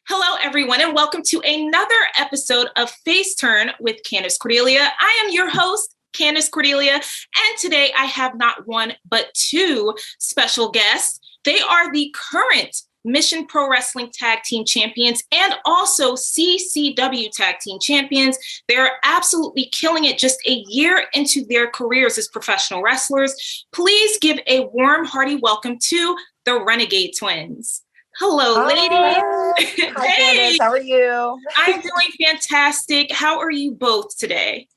Hello, everyone, and welcome to another episode of Face Turn with Candace Cordelia. I am your host, Candace Cordelia, and today I have not one, but two special guests. They are the current Mission Pro Wrestling Tag Team Champions and also CCW Tag Team Champions. They're absolutely killing it just a year into their careers as professional wrestlers. Please give a warm, hearty welcome to the Renegade Twins. Hello, ladies. Hi, Candace. How are you? I'm doing fantastic. How are you both today?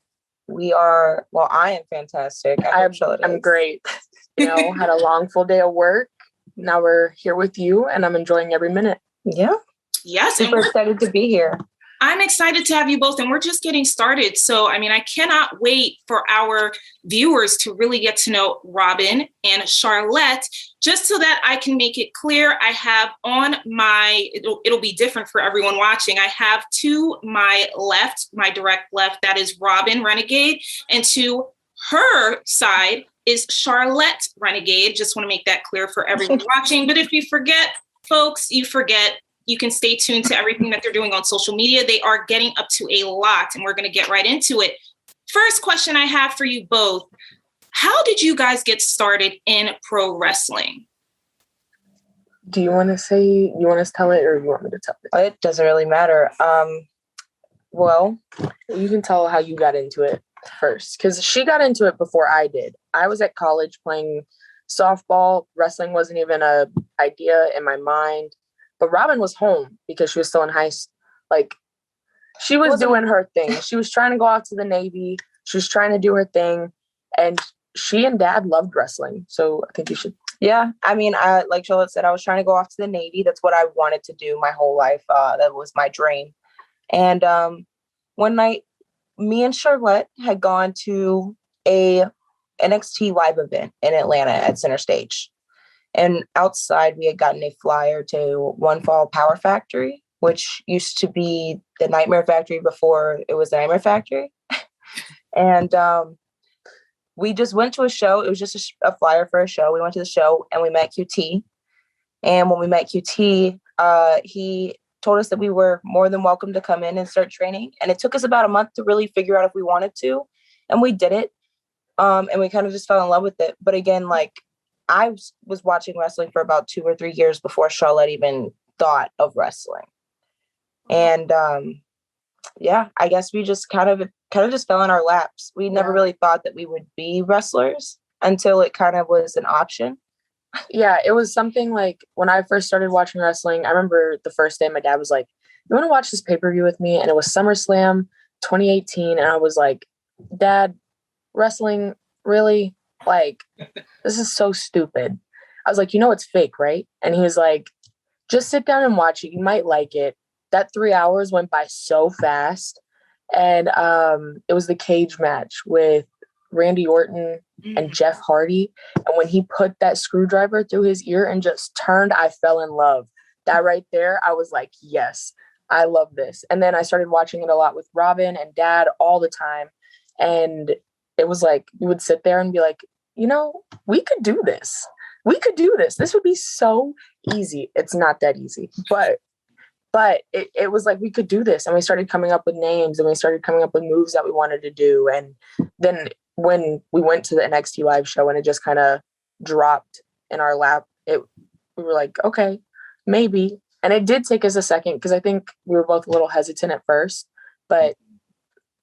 I am fantastic. I'm great. Had a long, full day of work. Now we're here with you, and I'm enjoying every minute. Yeah. Yes. Super excited to be here. I'm excited to have you both, and we're just getting started. So, I cannot wait for our viewers to really get to know Robin and Charlotte, just so that I can make it clear. I have on it'll be different for everyone watching. I have to my left, my direct left, that is Robin Renegade, and to her side is Charlotte Renegade. Just want to make that clear for everyone watching. But if you forget, folks, you forget. You can stay tuned to everything that they're doing on social media. They are getting up to a lot, and we're going to get right into it. First question I have for you both. How did you guys get started in pro wrestling? Do you want to tell it, or you want me to tell it? It doesn't really matter. Well, you can tell how you got into it first, because she got into it before I did. I was at college playing softball. Wrestling wasn't even an idea in my mind. But Robin was home because she was still in high school. She was doing her thing. She was trying to go off to the Navy. She was trying to do her thing. And she and Dad loved wrestling. So I think you should. Yeah. Like Charlotte said, I was trying to go off to the Navy. That's what I wanted to do my whole life. That was my dream. And one night, me and Charlotte had gone to a NXT live event in Atlanta at Center Stage. And outside, we had gotten a flyer to One Fall Power Factory, which used to be the Nightmare Factory before it was the Nightmare Factory. And we just went to a show. It was just a flyer for a show. We went to the show and we met QT. And when we met QT, he told us that we were more than welcome to come in and start training. And it took us about a month to really figure out if we wanted to. And we did it. And we kind of just fell in love with it. But again, I was watching wrestling for about 2 or 3 years before Charlotte even thought of wrestling. And I guess we just kind of just fell in our laps. We never really thought that we would be wrestlers until it kind of was an option. Yeah, it was something like when I first started watching wrestling, I remember the first day my dad was like, "You want to watch this pay-per-view with me?" And it was SummerSlam 2018. And I was like, "Dad, wrestling, really? This is so stupid." I was like, "It's fake, right?" And he was like, "Just sit down and watch it. You might like it." That 3 hours went by so fast. And it was the cage match with Randy Orton and Jeff Hardy. And when he put that screwdriver through his ear and just turned, I fell in love. That right there, I was like, yes, I love this. And then I started watching it a lot with Robin and Dad all the time. And it was like, you would sit there and be like, we could do this. We could do this. This would be so easy. It's not that easy, but it was like, we could do this. And we started coming up with names and we started coming up with moves that we wanted to do. And then when we went to the NXT live show and it just kind of dropped in our lap, we were like, okay, maybe. And it did take us a second because I think we were both a little hesitant at first, but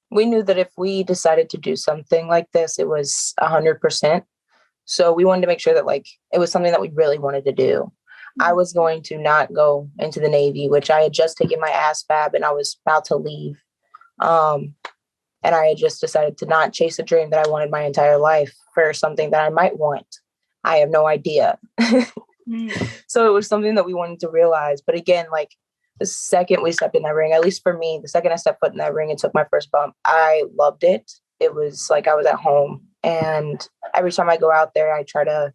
we knew that if we decided to do something like this, it was 100%. So we wanted to make sure that it was something that we really wanted to do. I was going to not go into the Navy, which I had just taken my ASVAB and I was about to leave. And I had just decided to not chase a dream that I wanted my entire life for something that I might want. I have no idea. So it was something that we wanted to realize. But again, the second we stepped in that ring, at least for me, the second I stepped foot in that ring and took my first bump, I loved it. It was like I was at home. And every time I go out there, I try to,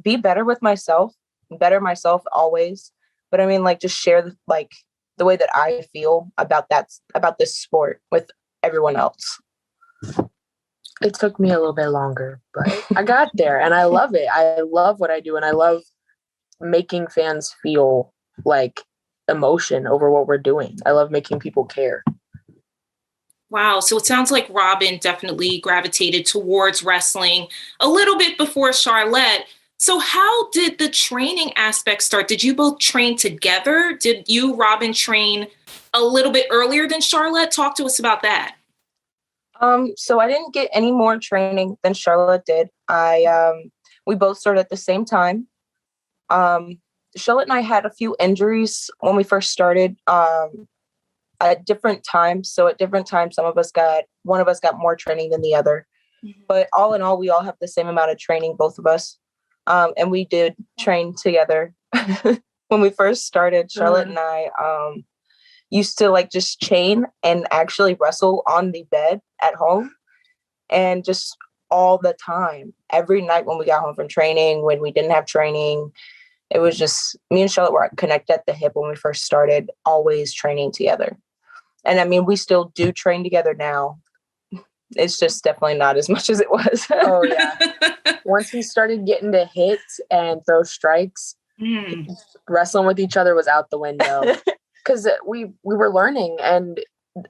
be better with myself, better myself always. But just share the way that I feel about this sport with everyone else. It took me a little bit longer, but I got there and I love it. I love what I do and I love making fans feel like emotion over what we're doing. I love making people care. Wow. So it sounds like Robin definitely gravitated towards wrestling a little bit before Charlotte. So how did the training aspect start? Did you both train together? Did you, Robin, train a little bit earlier than Charlotte? Talk to us about that. So I didn't get any more training than Charlotte did. We both started at the same time. Charlotte and I had a few injuries when we first started, at different times. So at different times, one of us got more training than the other, but all in all, we all have the same amount of training, both of us. And we did train together. When we first started, Charlotte and I, used to like just chain and actually wrestle on the bed at home, and just all the time, every night when we got home from training, when we didn't have training, it was just me and Charlotte were connected at the hip when we first started, always training together. And I mean, we still do train together now. It's just definitely not as much as it was. Oh yeah. Once we started getting to hit and throw strikes, wrestling with each other was out the window. Because we were learning, and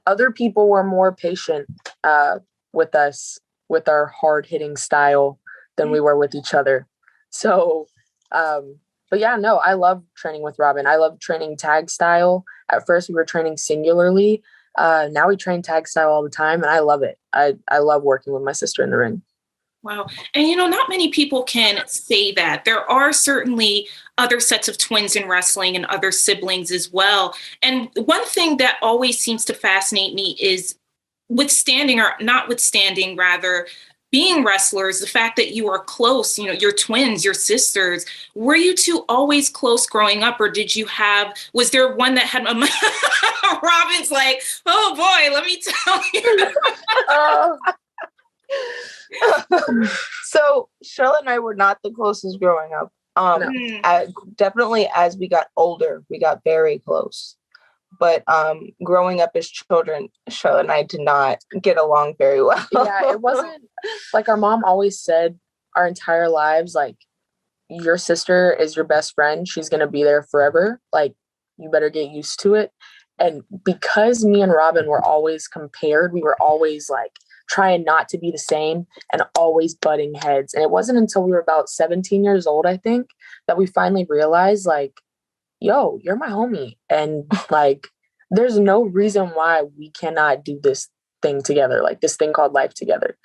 other people were more patient with us, with our hard-hitting style, than we were with each other. So, but yeah, no, I love training with Robin. I love training tag style. At first, we were training singularly. Now we train tag style all the time, and I love it. I love working with my sister in the ring. Wow. And, not many people can say that. There are certainly other sets of twins in wrestling and other siblings as well. And one thing that always seems to fascinate me is notwithstanding, being wrestlers, the fact that you are close, your twins, your sisters. Were you two always close growing up, or was there one that had Robin's like, oh boy, let me tell you. So Charlotte and I were not the closest growing up. Definitely as we got older, we got very close. But growing up as children, Charlotte and I did not get along very well. Yeah, it wasn't like our mom always said our entire lives, like, your sister is your best friend. She's going to be there forever. Like, you better get used to it. And because me and Robin were always compared, we were always like trying not to be the same and always butting heads. And it wasn't until we were about 17 years old, I think, that we finally realized, like, yo, you're my homie. And like, there's no reason why we cannot do this thing together, like this thing called life together.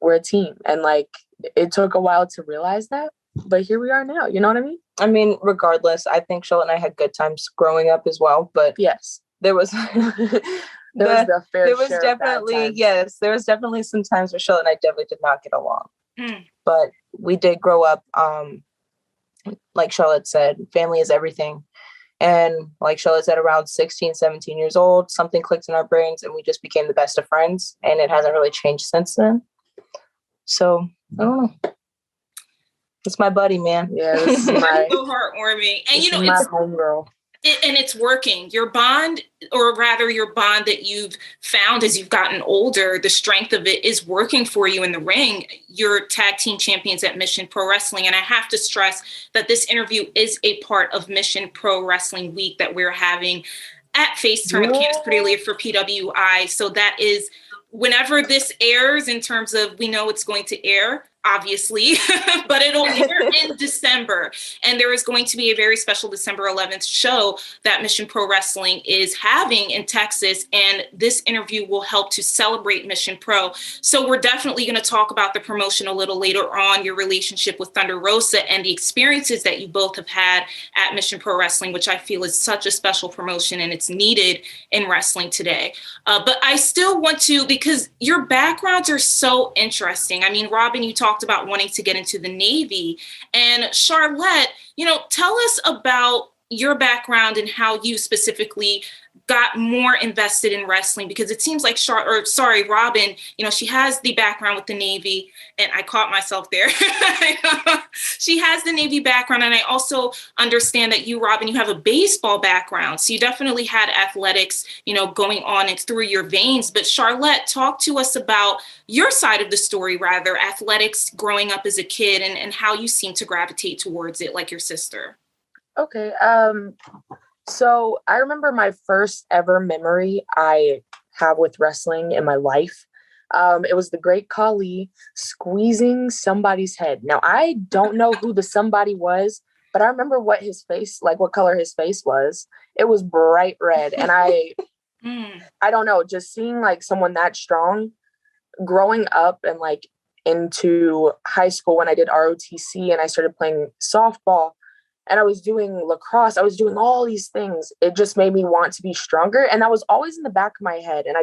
We're a team. And like, it took a while to realize that, but here we are now. You know what I mean? I mean, regardless, I think Charlotte and I had good times growing up as well, but yes, there was there was definitely some times where Charlotte and I definitely did not get along. But we did grow up, like Charlotte said, family is everything. And like Charlotte said, around 16, 17 years old, something clicked in our brains and we just became the best of friends. And it hasn't really changed since then. So, I don't know. It's my buddy, man. Yeah, this is my, so heartwarming. And it's my homegirl. And it's working. Your bond, or rather your bond that you've found as you've gotten older, the strength of it is working for you in the ring. You're tag team champions at Mission Pro Wrestling. And I have to stress that this interview is a part of Mission Pro Wrestling Week that we're having at Face Turn with Candace Cordelia for PWI. So that is whenever this airs, in terms of, we know it's going to air, obviously, but it'll air in December. And there is going to be a very special December 11th show that Mission Pro Wrestling is having in Texas. And this interview will help to celebrate Mission Pro. So we're definitely going to talk about the promotion a little later on, your relationship with Thunder Rosa and the experiences that you both have had at Mission Pro Wrestling, which I feel is such a special promotion and it's needed in wrestling today. But I still want to, because your backgrounds are so interesting. I mean, Robin, you talked about wanting to get into the Navy, and Charlotte, tell us about your background and how you specifically got more invested in wrestling, because it seems like Robin, she has the background with the Navy, and I caught myself there. She has the Navy background. And I also understand that you, Robin, you have a baseball background. So you definitely had athletics, going on and through your veins. But Charlotte, talk to us about your side of the story, rather, athletics growing up as a kid, and how you seem to gravitate towards it like your sister. Okay. So I remember my first ever memory I have with wrestling in my life. It was the Great Khali squeezing somebody's head. Now, I don't know who the somebody was, but I remember what his face, like what color his face was. It was bright red. And I don't know, just seeing like someone that strong growing up and like into high school when I did ROTC and I started playing softball and I was doing lacrosse, I was doing all these things. It just made me want to be stronger. And that was always in the back of my head. And I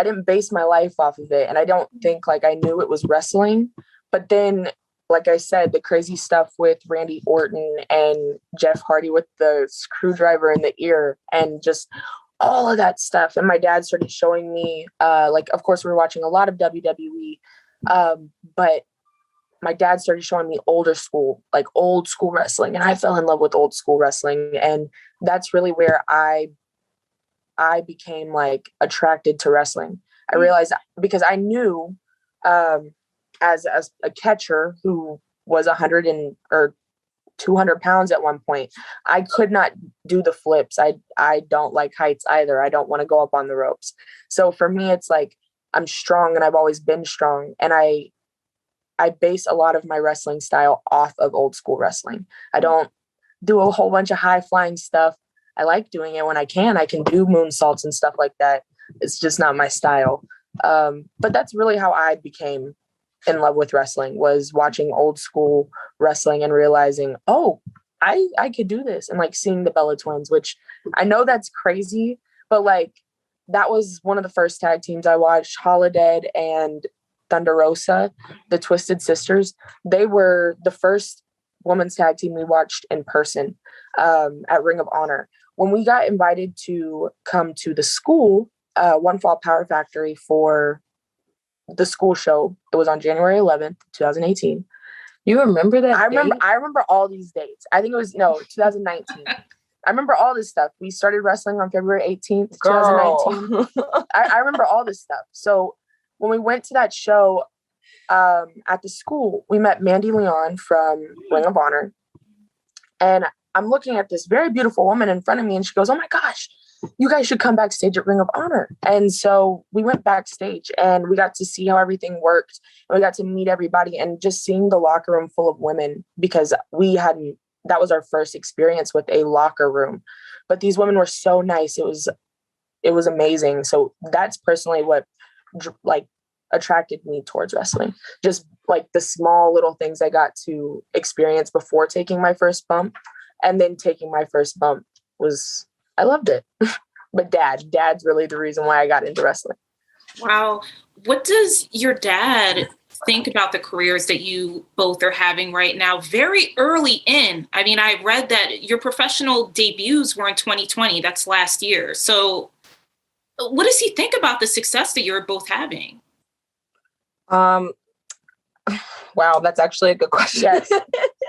didn't base my life off of it. And I don't think like I knew it was wrestling. But then, like I said, the crazy stuff with Randy Orton and Jeff Hardy with the screwdriver in the ear and just all of that stuff. And my dad started showing me, like, of course, we were watching a lot of WWE, but my dad started showing me old school wrestling. And I fell in love with old school wrestling. And that's really where I became like attracted to wrestling. I realized because I knew as a catcher who was 200 pounds at one point, I could not do the flips. I don't like heights either. I don't want to go up on the ropes. So for me, it's like I'm strong and I've always been strong. And I base a lot of my wrestling style off of old school wrestling. I don't do a whole bunch of high flying stuff. I like doing it when I can. I can do moonsaults and stuff like that. It's just not my style. But that's really how I became in love with wrestling, was watching old school wrestling and realizing, oh, I could do this. And like seeing the Bella Twins, which I know that's crazy, but like that was one of the first tag teams I watched. Holodead and Thunder Rosa, the Twisted Sisters. They were the first women's tag team we watched in person at Ring of Honor. When we got invited to come to the school, One Fall Power Factory for the school show, it was on January 11th, 2018. You remember that? I remember all these dates. I think it was 2019. I remember all this stuff. We started wrestling on February 18th, 2019. I remember all this stuff. So when we went to that show at the school, we met Mandy Leon from Ring of Honor. And I'm looking at this very beautiful woman in front of me, and she goes, "Oh my gosh, you guys should come backstage at Ring of Honor." And so we went backstage and we got to see how everything worked. And we got to meet everybody and just seeing the locker room full of women, because that was our first experience with a locker room. But these women were so nice. It was amazing. So that's personally what like attracted me towards wrestling. Just like the small little things I got to experience before taking my first bump, and then taking my first bump I loved it. But dad's really the reason why I got into wrestling. Wow. What does your dad think about the careers that you both are having right now very early in? I mean, I read that your professional debuts were in 2020. That's last year. So what does he think about the success that you're both having? Wow, that's actually a good question. Yes.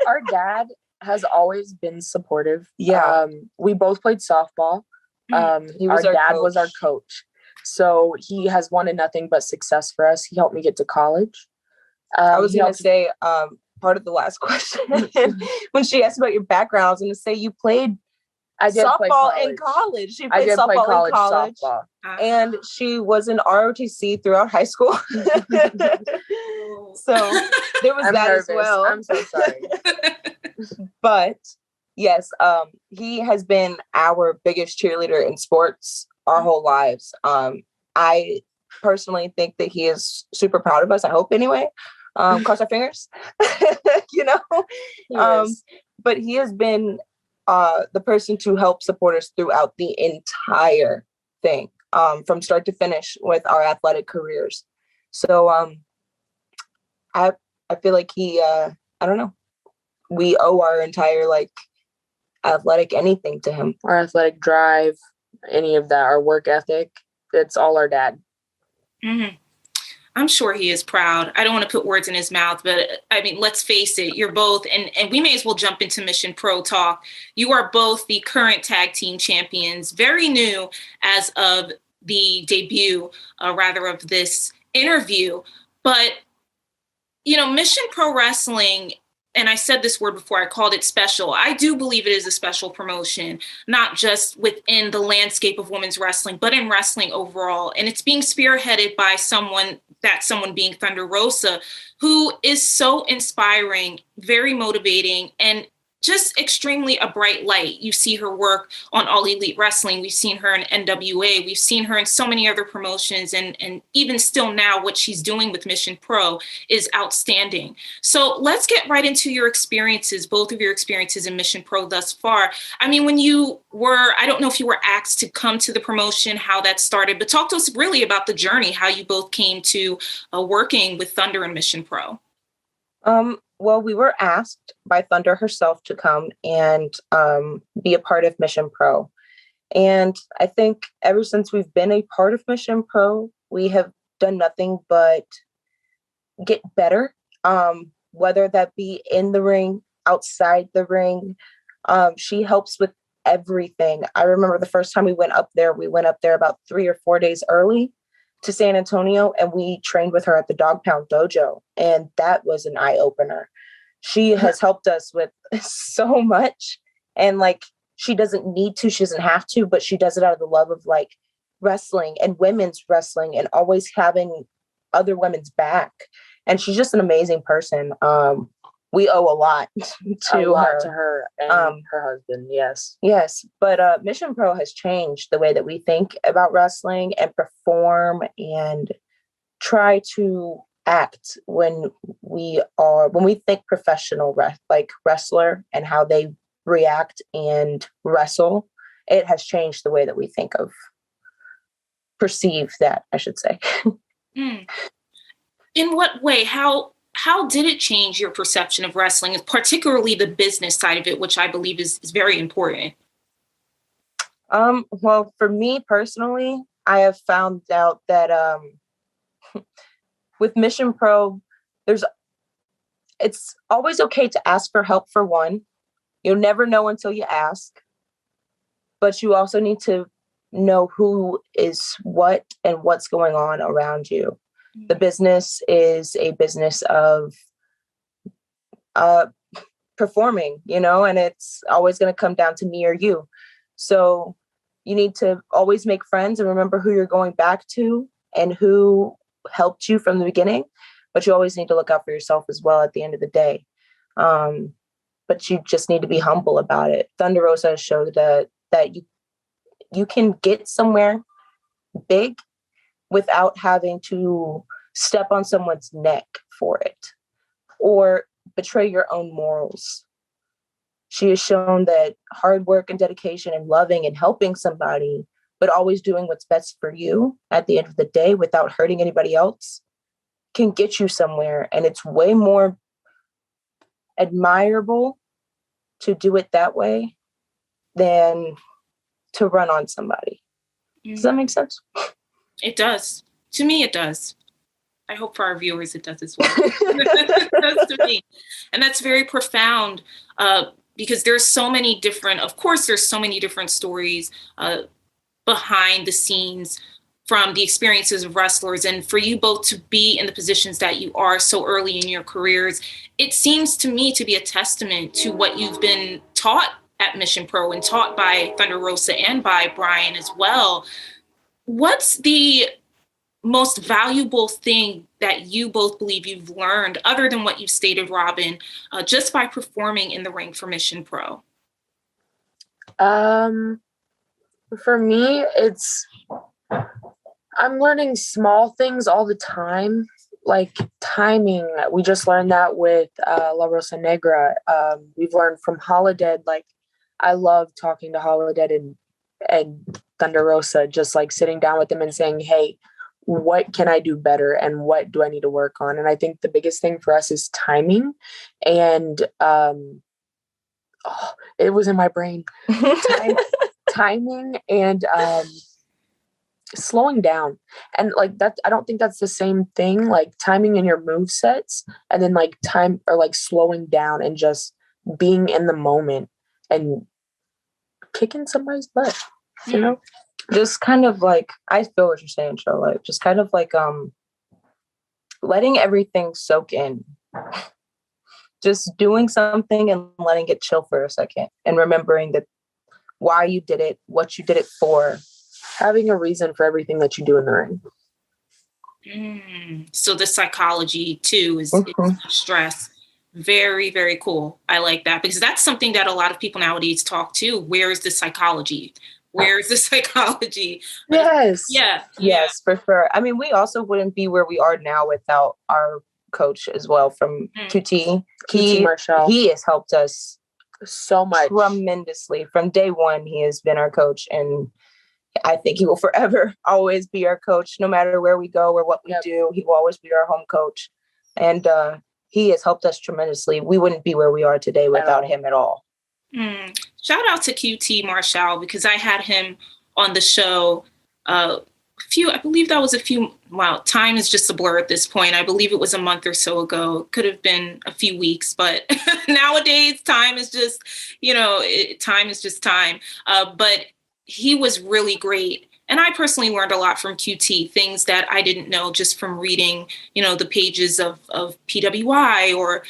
Our dad has always been supportive. Yeah. We both played softball. Our dad was our coach. So he has wanted nothing but success for us. He helped me get to college. I was going to say, part of the last question, when she asked about your background, I was going to say you played softball in college. She played softball in college. Softball. And she was in ROTC throughout high school. So there was that nervous as well. I'm so sorry. But yes, he has been our biggest cheerleader in sports our whole lives. I personally think that he is super proud of us. I hope anyway. Cross our fingers. But he has been the person to help support us throughout the entire thing, from start to finish with our athletic careers. So I feel like he, I don't know, we owe our entire athletic anything to him. Our athletic drive, any of that, our work ethic, it's all our dad. Mm-hmm. I'm sure he is proud. I don't want to put words in his mouth, but I mean, let's face it, you're both, and we may as well jump into Mission Pro talk. You are both the current tag team champions, very new as of the debut, of this interview. But, Mission Pro Wrestling and I said this word before, I called it special. I do believe it is a special promotion, not just within the landscape of women's wrestling, but in wrestling overall. And it's being spearheaded by someone being Thunder Rosa, who is so inspiring, very motivating, and just extremely a bright light. You see her work on All Elite Wrestling. We've seen her in NWA. We've seen her in so many other promotions. And even still now, what she's doing with Mission Pro is outstanding. So let's get right into your experiences, both of your experiences in Mission Pro thus far. I mean, when you were, I don't know if you were asked to come to the promotion, how that started, but talk to us really about the journey, how you both came to working with Thunder and Mission Pro. Well, we were asked by Thunder herself to come and be a part of Mission Pro. And I think ever since we've been a part of Mission Pro, we have done nothing but get better, whether that be in the ring, outside the ring. She helps with everything. I remember the first time we went up there about 3 or 4 days early to San Antonio, and we trained with her at the Dog Pound Dojo. And that was an eye opener. She has helped us with so much. And like, she doesn't need to, she doesn't have to, but she does it out of the love of like wrestling and women's wrestling and always having other women's back. And she's just an amazing person. We owe a lot to her and her husband. Yes. But Mission Pro has changed the way that we think about wrestling and perform and try to act when we think professional wrestler and how they react and wrestle. It has changed the way that we perceive that, I should say. In what way? How did it change your perception of wrestling, particularly the business side of it, which I believe is very important? Well, for me personally, I have found out that with Mission Pro, it's always okay to ask for help for one. You'll never know until you ask. But you also need to know who is what and what's going on around you. The business is a business of performing, and it's always going to come down to me or you. So you need to always make friends and remember who you're going back to and who helped you from the beginning. But you always need to look out for yourself as well at the end of the day. But you just need to be humble about it. Thunder Rosa showed that you can get somewhere big without having to step on someone's neck for it or betray your own morals. She has shown that hard work and dedication and loving and helping somebody, but always doing what's best for you at the end of the day without hurting anybody else, can get you somewhere. And it's way more admirable to do it that way than to run on somebody. Does that make sense? It does. To me, it does. I hope for our viewers it does as well. It does to me. And that's very profound because there's so many different stories behind the scenes from the experiences of wrestlers. And for you both to be in the positions that you are so early in your careers, it seems to me to be a testament to what you've been taught at Mission Pro and taught by Thunder Rosa and by Brian as well. What's the most valuable thing that you both believe you've learned, other than what you've stated, Robin, just by performing in the ring for Mission Pro? For me, I'm learning small things all the time, like timing. We just learned that with La Rosa Negra. We've learned from Holodead. Like, I love talking to Holodead and Thunder Rosa, just like sitting down with them and saying, hey, what can I do better and what do I need to work on? And I think the biggest thing for us is timing. And it was in my brain. Timing and slowing down. And like that, I don't think that's the same thing. Like timing in your move sets and then like time or like slowing down and just being in the moment and kicking somebody's butt, you know? Just kind of like, I feel what you're saying, Charlotte. Just kind of like letting everything soak in. just doing something and letting it chill for a second and remembering that why you did it, what you did it for. Having a reason for everything that you do in the ring. So the psychology too is stress. Very, very cool. I like that because that's something that a lot of people nowadays talk to. Where is the psychology? Where is the psychology? Yes. Yes, for sure. I mean, we also wouldn't be where we are now without our coach as well from QT. He has helped us so much, tremendously. From day one, he has been our coach, and I think he will forever always be our coach, no matter where we go or what we do. He will always be our home coach. And he has helped us tremendously. We wouldn't be where we are today without him at all. Shout out to QT Marshall, because I had him on the show I believe that was time is just a blur at this point. I believe it was a month or so ago. Could have been a few weeks, but nowadays time is just, time is just time. But he was really great. And I personally learned a lot from QT, things that I didn't know just from reading, the pages of PWI or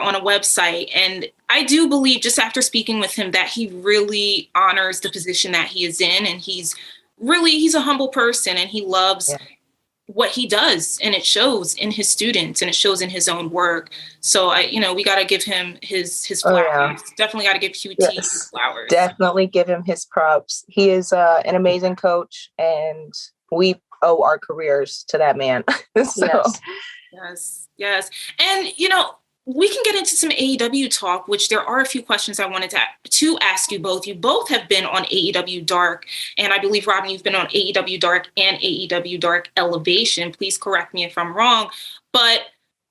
on a website. And I do believe, just after speaking with him, that he really honors the position that he is in. And he's a humble person, and he loves what he does. And it shows in his students, and it shows in his own work. So we got to give him his flowers. Definitely got to give QT his flowers. Definitely give him his props. He is an amazing coach, and we owe our careers to that man. Yes. And, we can get into some AEW talk, which there are a few questions I wanted to ask you both. You both have been on AEW Dark, and I believe, Robin, you've been on AEW Dark and AEW Dark Elevation. Please correct me if I'm wrong. But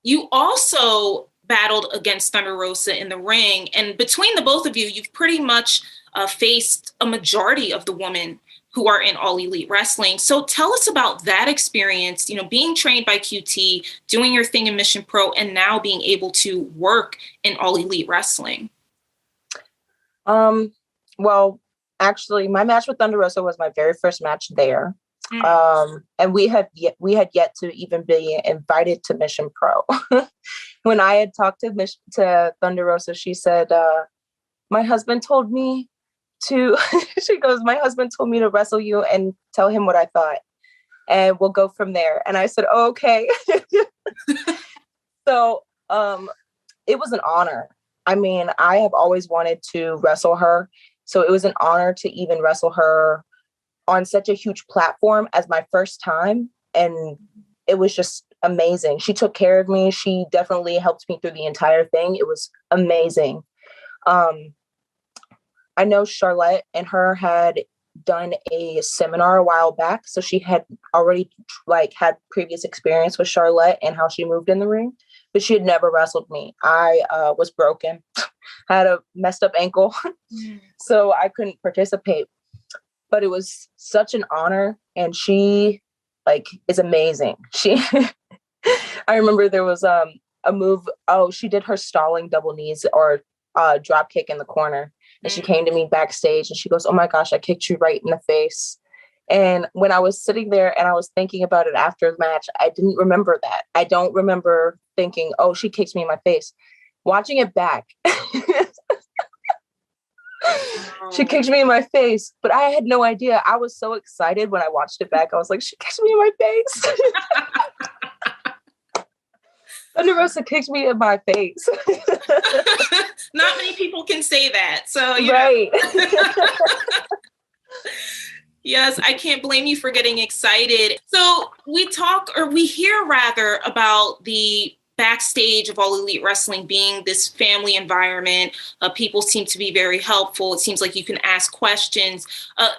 you also battled against Thunder Rosa in the ring. And between the both of you, you've pretty much faced a majority of the women who are in All Elite Wrestling. So tell us about that experience, being trained by QT, doing your thing in Mission Pro, and now being able to work in All Elite Wrestling. Well, actually, my match with Thunder Rosa was my very first match there. And we had yet to even be invited to Mission Pro. When I had talked to Thunder Rosa, she said, my husband told me my husband told me to wrestle you and tell him what I thought, and we'll go from there. And I said, oh, okay. So it was an honor. I mean, I have always wanted to wrestle her. So it was an honor to even wrestle her on such a huge platform as my first time. And it was just amazing. She took care of me. She definitely helped me through the entire thing. It was amazing. I know Charlotte and her had done a seminar a while back. So she had already had previous experience with Charlotte and how she moved in the ring, but she had never wrestled me. I was broken, had a messed up ankle, so I couldn't participate, but it was such an honor. And she is amazing. I remember there was a move. Oh, she did her stalling double knees or drop kick in the corner. And she came to me backstage and she goes, oh my gosh, I kicked you right in the face. And when I was sitting there and I was thinking about it after the match, I didn't remember that. I don't remember thinking, oh, she kicked me in my face. Watching it back, she kicked me in my face, but I had no idea. I was so excited when I watched it back. I was like, she kicked me in my face. Thunder Rosa kicked me in my face. Not many people can say that. So, right. Yes, I can't blame you for getting excited. So we hear about the backstage of All Elite Wrestling being this family environment. People seem to be very helpful. It seems like you can ask questions.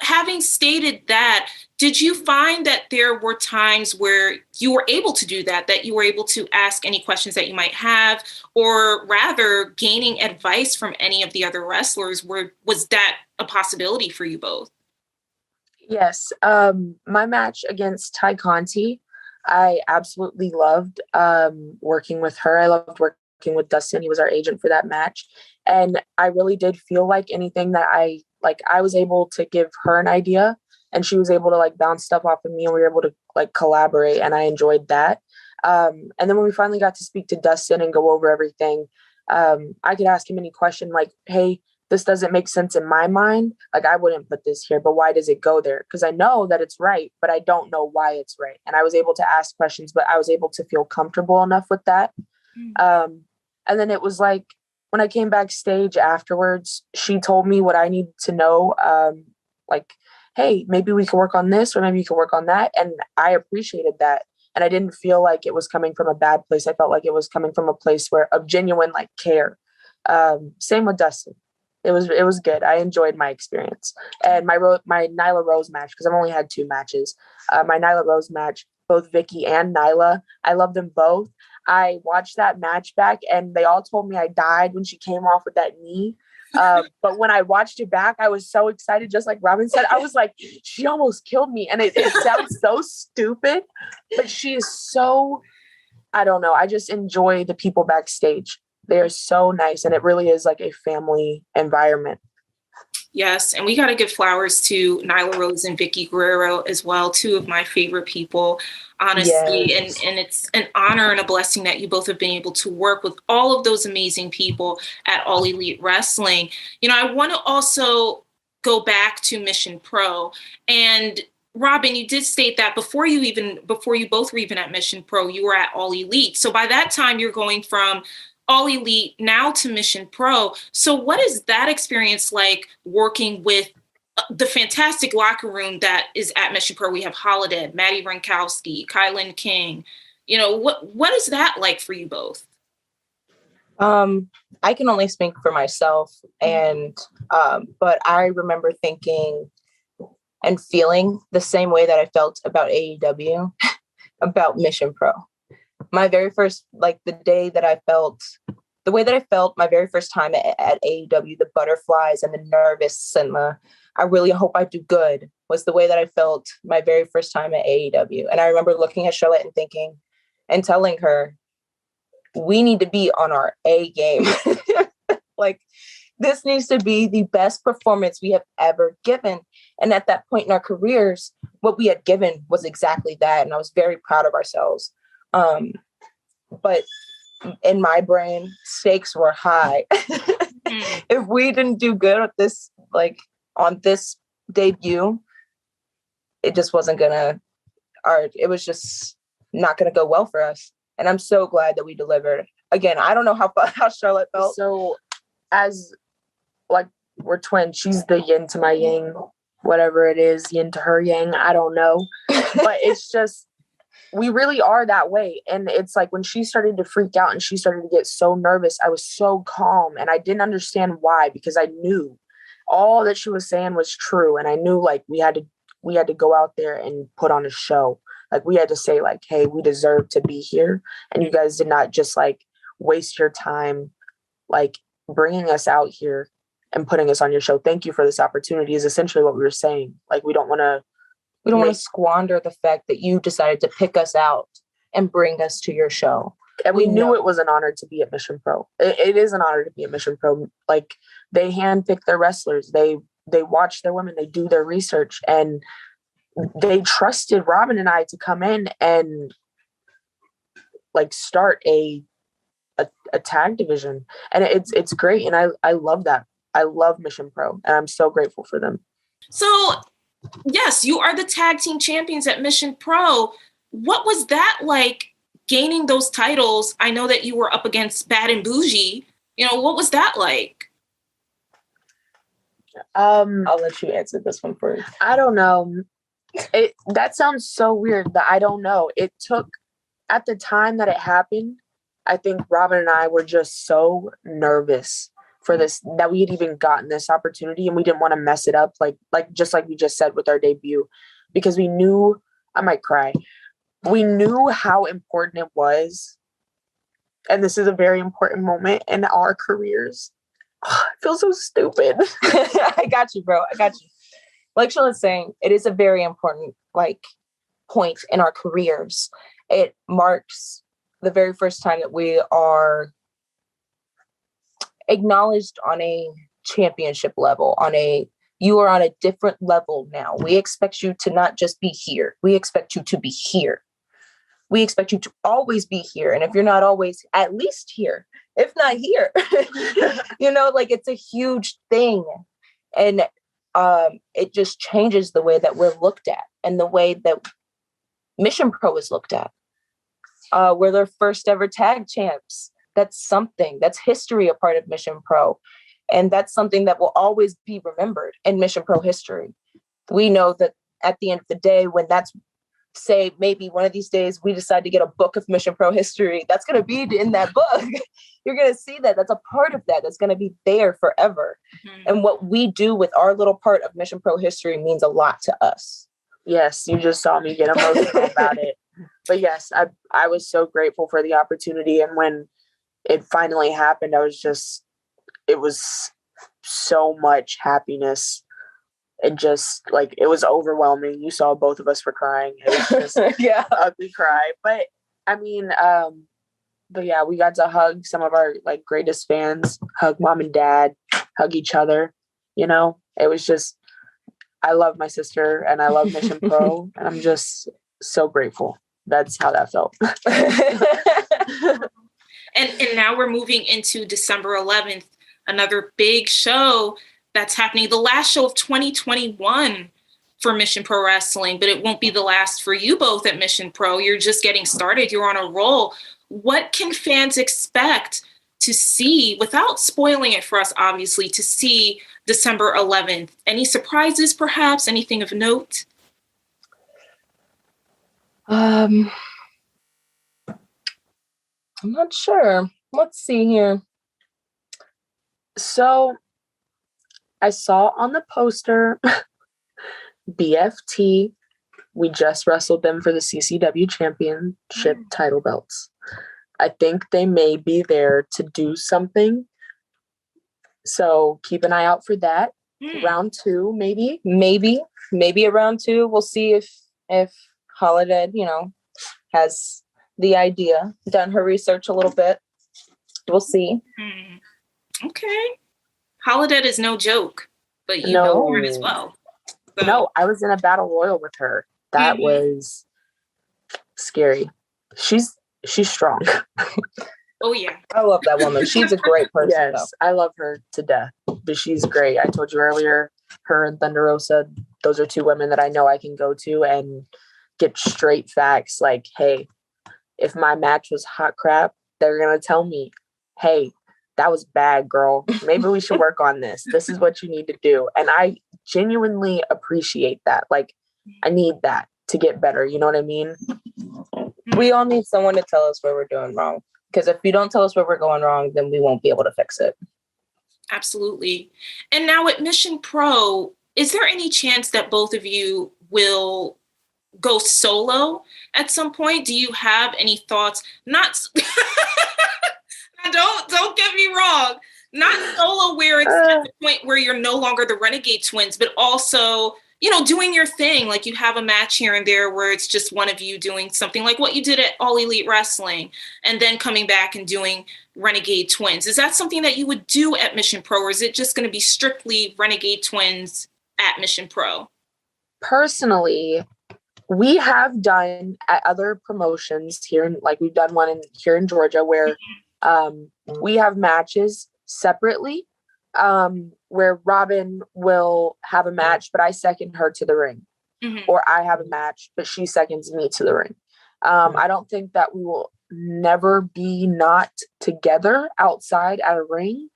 Having stated that, did you find that there were times where you were able to do that you were able to ask any questions that you might have, or rather gaining advice from any of the other wrestlers? Was that a possibility for you both? Yes. My match against Ty Conti, I absolutely loved working with her. I loved working with Dustin. He was our agent for that match. And I really did feel like anything that I was able to give her an idea, and she was able to bounce stuff off of me, and we were able to collaborate, and I enjoyed that. And then when we finally got to speak to Dustin and go over everything, I could ask him any question like, hey, this doesn't make sense in my mind. Like, I wouldn't put this here, but why does it go there? Because I know that it's right, but I don't know why it's right. And I was able to ask questions, but I was able to feel comfortable enough with that. And then it was like, when I came backstage afterwards, she told me what I needed to know. Like, hey, maybe we can work on this, or maybe you can work on that. And I appreciated that. And I didn't feel like it was coming from a bad place. I felt like it was coming from a place of genuine like care. Same with Dustin. It was good. I enjoyed my experience. And my Nyla Rose match, because I've only had 2 matches. My Nyla Rose match, both Vicky and Nyla, I love them both. I watched that match back, and they all told me I died when she came off with that knee. But when I watched it back, I was so excited. Just like Robin said, I was like, she almost killed me. And it sounds so stupid, but she is so, I don't know. I just enjoy the people backstage. They're so nice. And it really is like a family environment. Yes. And we got to give flowers to Nyla Rose and Vicky Guerrero as well. 2 of my favorite people, honestly. Yes. And it's an honor and a blessing that you both have been able to work with all of those amazing people at All Elite Wrestling. You know, I want to also go back to Mission Pro. And Robin, you did state that before you both were even at Mission Pro, you were at All Elite. So by that time, you're going from All Elite now to Mission Pro. So what is that experience like working with the fantastic locker room that is at Mission Pro? We have Holiday, Maddie Rankowski, Kylan King. You know, what is that like for you both? I can only speak for myself, and but I remember thinking and feeling the same way that I felt about AEW, about Mission Pro. My very first, like the way that I felt my very first time at AEW, the butterflies and the nervous and I really hope I do good, was the way that I felt my very first time at AEW. And I remember looking at Charlotte and thinking and telling her, we need to be on our A game. Like, this needs to be the best performance we have ever given. And at that point in our careers, what we had given was exactly that. And I was very proud of ourselves. But in my brain, stakes were high. If we didn't do good at this, like on this debut, it just wasn't it was just not gonna go well for us. And I'm so glad that we delivered. Again, I don't know how Charlotte felt. So as like, we're twins, she's the yin to my yang, whatever it is, yin to her yang, I don't know. But it's just, we really are that way. And it's like when she started to freak out and she started to get so nervous, I was so calm, and I didn't understand why, because I knew all that she was saying was true. And I knew like we had to go out there and put on a show. Like, we had to say like, hey, we deserve to be here. And you guys did not just like waste your time, like bringing us out here and putting us on your show. Thank you for this opportunity is essentially what we were saying. Like, we don't want to squander the fact that you decided to pick us out and bring us to your show. And we knew it was an honor to be at Mission Pro. It is an honor to be at Mission Pro. Like, they handpick their wrestlers. They watch their women. They do their research. And they trusted Robin and I to come in and like start a tag division. And it's great. And I love that. I love Mission Pro. And I'm so grateful for them. So, yes, you are the tag team champions at Mission Pro. What was that like, gaining those titles? I know that you were up against Bad and Bougie. You know, what was that like? I'll let you answer this one first. I don't know. That sounds so weird that I don't know. It took, at the time that it happened, I think Robin and I were just so nervous for this, that we had even gotten this opportunity, and we didn't want to mess it up. Like just like we just said with our debut, because we knew, I might cry. We knew how important it was. And this is a very important moment in our careers. I feel so stupid. I got you, bro. I got you. Like Charlotte's saying, it is a very important point in our careers. It marks the very first time that we are acknowledged on a championship level, you are on a different level now. We expect you to not just be here. We expect you to be here. we expect you to always be here. And if you're not always, at least here, if not here, like it's a huge thing. And it just changes the way that we're looked at and the way that Mission Pro is looked at. We're their first ever tag champs. That's something. That's history, a part of Mission Pro. And that's something that will always be remembered in Mission Pro history. We know that at the end of the day, when that's, say, maybe one of these days we decide to get a book of Mission Pro history, that's going to be in that book. You're going to see that. That's a part of that. That's going to be there forever. Mm-hmm. And what we do with our little part of Mission Pro history means a lot to us. Yes, you just saw me get emotional about it. But yes, I was so grateful for the opportunity. And when it finally happened, it was so much happiness. And just like, it was overwhelming. You saw both of us were crying. It was just yeah, ugly cry. But I mean, but yeah, we got to hug some of our like greatest fans, hug mom and dad, hug each other. It was just, I love my sister and I love Mission Pro, and I'm just so grateful. That's how that felt. And now we're moving into December 11th, another big show that's happening, the last show of 2021 for Mission Pro Wrestling, but it won't be the last for you both at Mission Pro. You're just getting started. You're on a roll. What can fans expect to see, without spoiling it for us, obviously, to see December 11th? Any surprises, perhaps? Anything of note? I'm not sure. Let's see here. So I saw on the poster BFT. We just wrestled them for the CCW Championship title belts. I think they may be there to do something. So keep an eye out for that. Round 2, maybe. Maybe a round 2. We'll see if Holiday, has the idea, done her research a little bit. We'll see. Okay. Holiday is no joke, but you know her as well. So. No, I was in a battle royal with her. That was scary. She's strong. Oh yeah. I love that woman. She's a great person. Yes, though. I love her to death. But she's great. I told you earlier, her and Thunder Rosa, those are 2 women that I know I can go to and get straight facts. Like, hey, if my match was hot crap, they're gonna tell me, hey, that was bad, girl. Maybe we should work on this. This is what you need to do. And I genuinely appreciate that. Like, I need that to get better. You know what I mean? We all need someone to tell us where we're doing wrong. Because if you don't tell us where we're going wrong, then we won't be able to fix it. Absolutely. And now at Mission Pro, is there any chance that both of you will go solo at some point? Do you have any thoughts? Not don't get me wrong. Not solo where it's at the point where you're no longer the Renegade Twins, but also, doing your thing. Like you have a match here and there where it's just one of you doing something like what you did at All Elite Wrestling and then coming back and doing Renegade Twins. Is that something that you would do at Mission Pro, or is it just going to be strictly Renegade Twins at Mission Pro? Personally, we have done at other promotions here, like we've done one here in Georgia where we have matches separately, where Robin will have a match, but I second her to the ring, or I have a match, but she seconds me to the ring. I don't think that we will never be not together outside at a ring.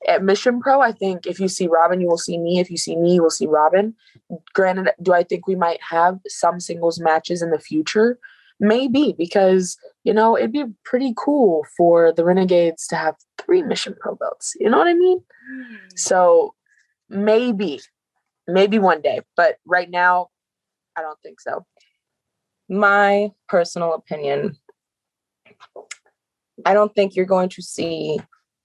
At Mission Pro, I think if you see Robin, you will see me. If you see me, you will see Robin. Granted, do I think we might have some singles matches in the future? Maybe, because, it'd be pretty cool for the Renegades to have 3 Mission Pro belts. You know what I mean? So maybe one day, but right now, I don't think so. My personal opinion, I don't think you're going to see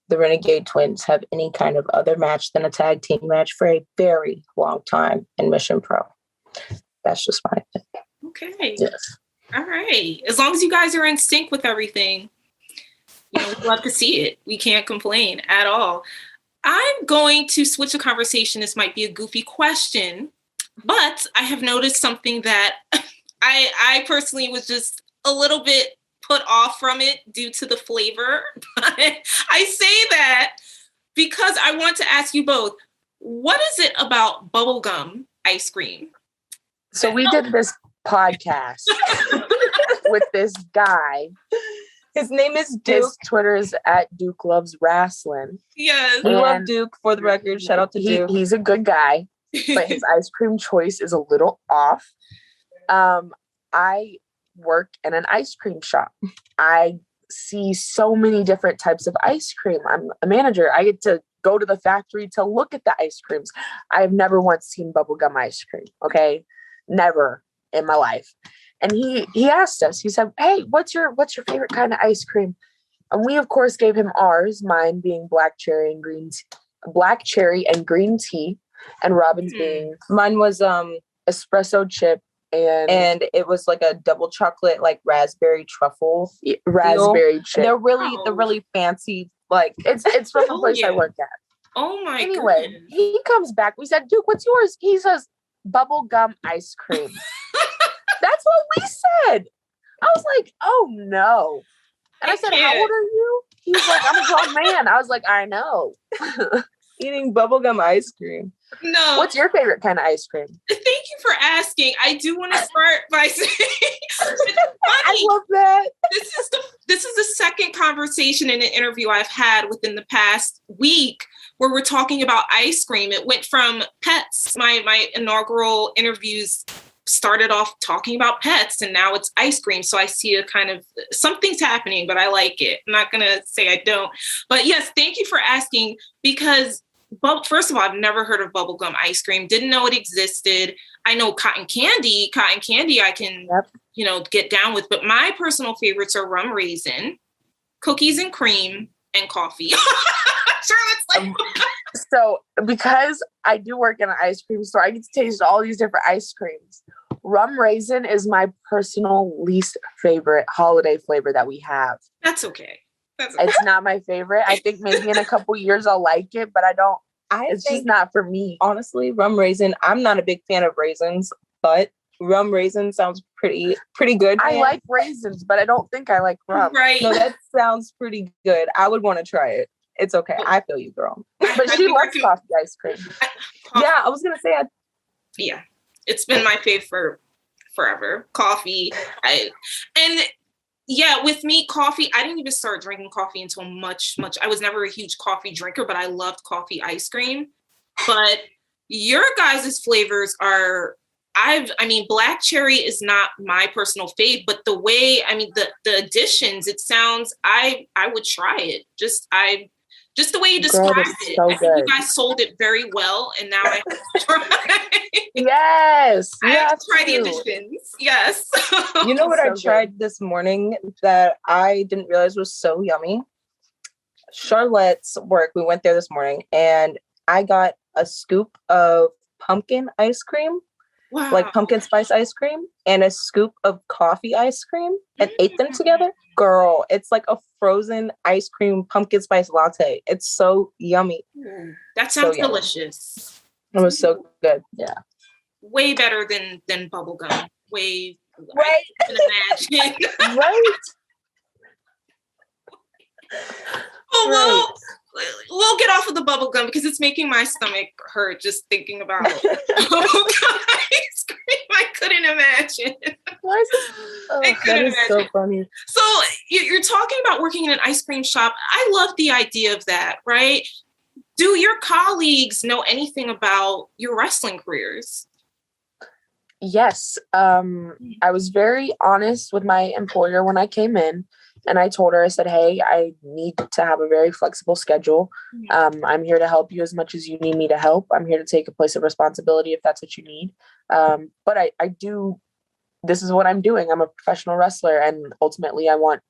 the Renegade Twins have any kind of other match than a tag team match for a very long time in Mission Pro. That's just my opinion. Okay. Yes. All right. As long as you guys are in sync with everything, we'd love to see it. We can't complain at all. I'm going to switch the conversation. This might be a goofy question, but I have noticed something that I personally was just a little bit put off from it due to the flavor. But I say that because I want to ask you both, what is it about bubblegum ice cream? So we did this podcast with this guy. His name is Duke. His Twitter is at Duke Loves Wrestling. Yes. We love Duke, for the record. Shout out to Duke. He's a good guy, but his ice cream choice is a little off. I work in an ice cream shop. I see so many different types of ice cream. I'm a manager. I get to go to the factory to look at the ice creams. I've never once seen bubblegum ice cream. Okay. Never in my life. And he asked us, he said, hey, what's your favorite kind of ice cream? And we of course gave him ours, mine being black cherry and green tea, and Robin's being, mine was espresso chip and it was like a double chocolate, like raspberry truffle raspberry chip. They're really fancy. Like it's from the place I work at. Oh my god. Anyway, he comes back. We said, Duke, what's yours? He says, bubble gum ice cream. That's what we said. I was like, oh no. And I said, how old are you? He was like, I'm a grown man. I was like, I know. Eating bubblegum ice cream. No. What's your favorite kind of ice cream? Thank you for asking. I do want to start by saying it's funny. I love that. This is the second conversation in an interview I've had within the past week where we're talking about ice cream. It went from pets. My inaugural interviews started off talking about pets, and now it's ice cream. So I see a kind of something's happening, but I like it. I'm not going to say I don't. But yes, thank you for asking, because first of all, I've never heard of bubblegum ice cream. Didn't know it existed. I know cotton candy I can, get down with, but my personal favorites are rum raisin, cookies and cream, and coffee. Charlotte's like, so because I do work in an ice cream store, I get to taste all these different ice creams. Rum raisin is my personal least favorite holiday flavor that we have. That's okay. It's not my favorite. I think maybe in a couple years I'll like it, but it's just not for me. Honestly, rum raisin, I'm not a big fan of raisins, but rum raisin sounds pretty good. I like raisins, but I don't think I like rum. Right. No, that sounds pretty good. I would want to try it. It's okay. I feel you, girl. But she loves coffee ice cream. Yeah, I was going to say. Yeah, it's been my fave for forever. Coffee. With me, coffee, I didn't even start drinking coffee until much. I was never a huge coffee drinker, but I loved coffee ice cream. But your guys' flavors are, black cherry is not my personal fave, but the way, the additions, it sounds, I would try it. Just the way you described it. So I think you guys sold it very well, and now I have to try. Yes. I have to try the additions. Yes. You know what I tried this morning that I didn't realize was so yummy? Charlotte's work. We went there this morning, and I got a scoop of pumpkin ice cream. Wow. Like pumpkin spice ice cream, and a scoop of coffee ice cream, and ate them together. Girl, it's like a frozen ice cream pumpkin spice latte. It's so yummy. That sounds delicious. It was so good. Yeah. Way better than bubblegum. Way. Right. I can imagine. Right. Oh, we'll get off of the bubble gum because it's making my stomach hurt just thinking about bubblegum ice cream. I couldn't imagine. That is so funny. So you're talking about working in an ice cream shop. I love the idea of that, right? Do your colleagues know anything about your wrestling careers? Yes. I was very honest with my employer when I came in. And I told her, I said, hey, I need to have a very flexible schedule. I'm here to help you as much as you need me to help. I'm here to take a place of responsibility if that's what you need. But I do, this is what I'm doing. I'm a professional wrestler, and ultimately I want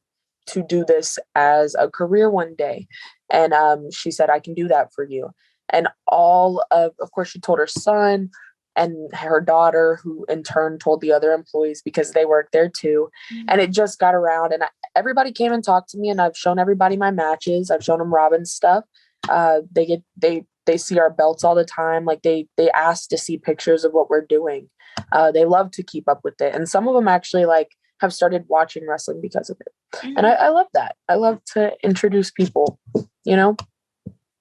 to do this as a career one day. And she said, I can do that for you. And of course, she told her son and her daughter, who in turn told the other employees because they work there too. And it just got around, and everybody came and talked to me, and I've shown everybody my matches. I've shown them Robin's stuff. They see our belts all the time. Like they ask to see pictures of what we're doing. They love to keep up with it. And some of them actually like have started watching wrestling because of it. And I love that. I love to introduce people, you know,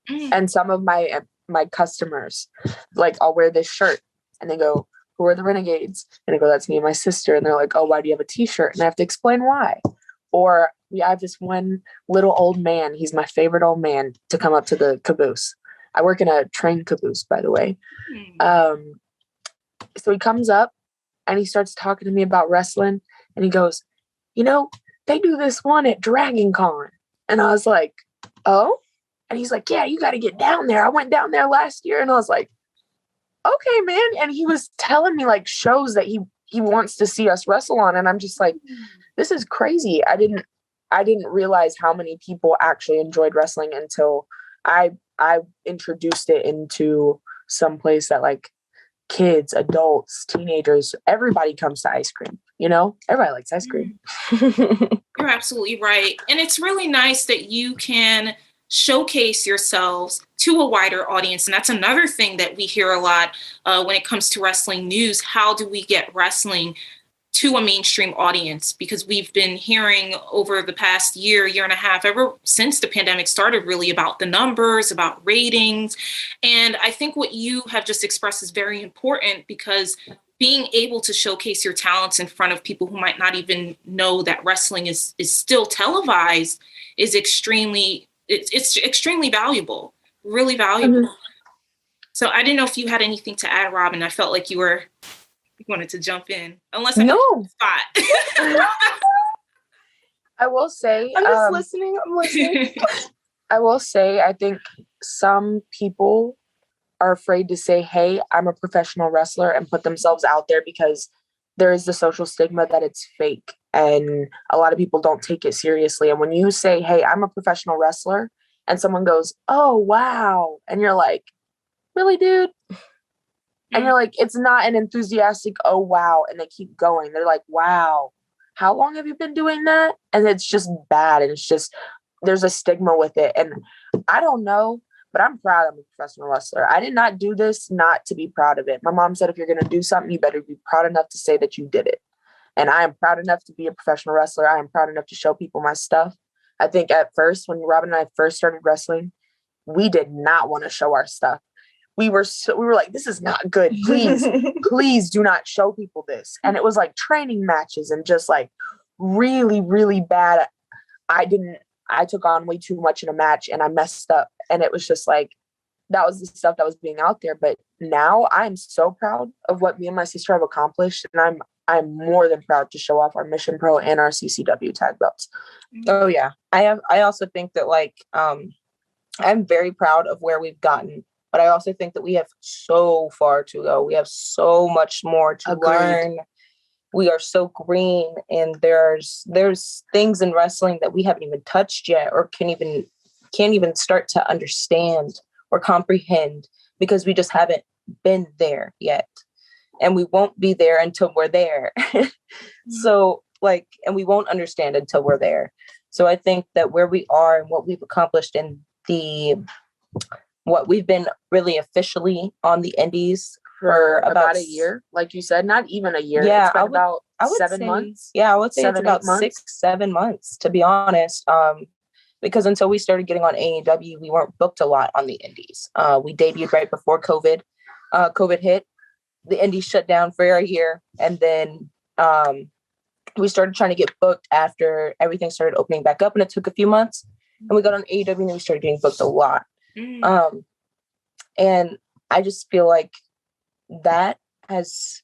and some of my customers, like, I'll wear this shirt and they go, who are the Renegades? And I go, that's me and my sister. And they're like, oh, why do you have a t-shirt? And I have to explain why. Or I have this one little old man. He's my favorite old man to come up to the caboose. I work in a train caboose, by the way. So he comes up and he starts talking to me about wrestling. And he goes, you know, they do this one at Dragon Con. And I was like, oh? And he's like, yeah, you got to get down there. I went down there last year. And I was like, okay, man. And he was telling me like shows that he wants to see us wrestle on. And I'm just like, this is crazy. I didn't realize how many people actually enjoyed wrestling until I introduced it into some place that like kids, adults, teenagers, everybody comes to ice cream, you know, everybody likes ice cream. You're absolutely right. And it's really nice that you can showcase yourselves to a wider audience. And that's another thing that we hear a lot when it comes to wrestling news. How do we get wrestling to a mainstream audience? Because we've been hearing over the past year and a half, ever since the pandemic started, really about the numbers, about ratings. And I think what you have just expressed is very important, because being able to showcase your talents in front of people who might not even know that wrestling is still televised is extremely valuable, really valuable. So I didn't know if you had anything to add, Robin. I felt like you wanted to jump in, unless I no spot. I will say, I'm just listening. I'm listening. I will say, I think some people are afraid to say, hey, I'm a professional wrestler, and put themselves out there, because there is the social stigma that it's fake. And a lot of people don't take it seriously. And when you say, hey, I'm a professional wrestler, and someone goes, oh, wow. And you're like, really, dude? And you're like, it's not an enthusiastic, oh, wow. And they keep going. They're like, wow, how long have you been doing that? And it's just bad. And it's just, there's a stigma with it. And I don't know, but I'm proud I'm a professional wrestler. I did not do this not to be proud of it. My mom said, if you're going to do something, you better be proud enough to say that you did it. And I am proud enough to be a professional wrestler. I am proud enough to show people my stuff. I think at first, when Robin and I first started wrestling, we did not want to show our stuff. We were like, this is not good. Please do not show people this. And it was like training matches and just like really, really bad. I took on way too much in a match and I messed up. And it was just like, that was the stuff that was being out there. But now I'm so proud of what me and my sister have accomplished. And I'm more than proud to show off our Mission Pro and our CCW tag belts. Oh yeah. I also think that like, I'm very proud of where we've gotten, but I also think that we have so far to go. We have so much more to learn. We are so green, and there's things in wrestling that we haven't even touched yet, or can't even start to understand or comprehend, because we just haven't been there yet. And we won't be there until we're there. So like, and we won't understand until we're there. So I think that where we are and what we've accomplished in what we've been really officially on the indies for about a year, like you said, not even a year. Yeah, it's been about 7 say, months. Yeah, I would say it's about 6-7 months, to be honest. Because until we started getting on AEW, we weren't booked a lot on the indies. We debuted right before COVID. COVID hit. The indies shut down for a year, and then we started trying to get booked after everything started opening back up, and it took a few months. And we got on AEW, and we started getting booked a lot. And I just feel like that has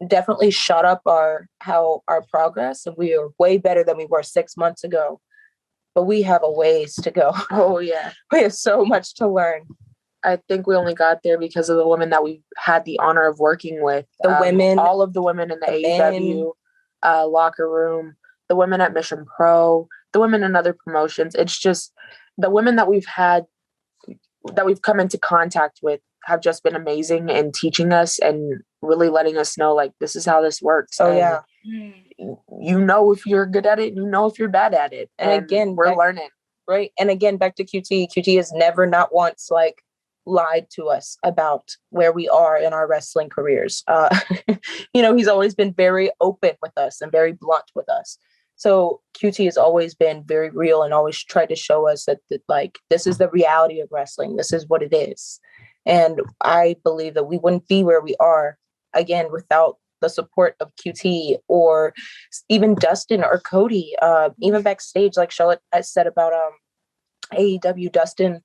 definitely shot up our progress, and we are way better than we were 6 months ago. But we have a ways to go. Oh yeah, we have so much to learn. I think we only got there because of the women that we had the honor of working with. The women, all of the women in the AEW locker room, the women at Mission Pro, the women in other promotions. It's just the women that we've come into contact with have just been amazing in teaching us and really letting us know, like, this is how this works. Oh, and yeah. You know if you're good at it, you know if you're bad at it. And again, we're learning. Right. And again, back to QT. QT is never, not once, like, lied to us about where we are in our wrestling careers. He's always been very open with us and very blunt with us. So QT has always been very real and always tried to show us that like, this is the reality of wrestling. This is what it is. And I believe that we wouldn't be where we are again without the support of QT or even Dustin or Cody, even backstage, like Charlotte said about AEW. Dustin,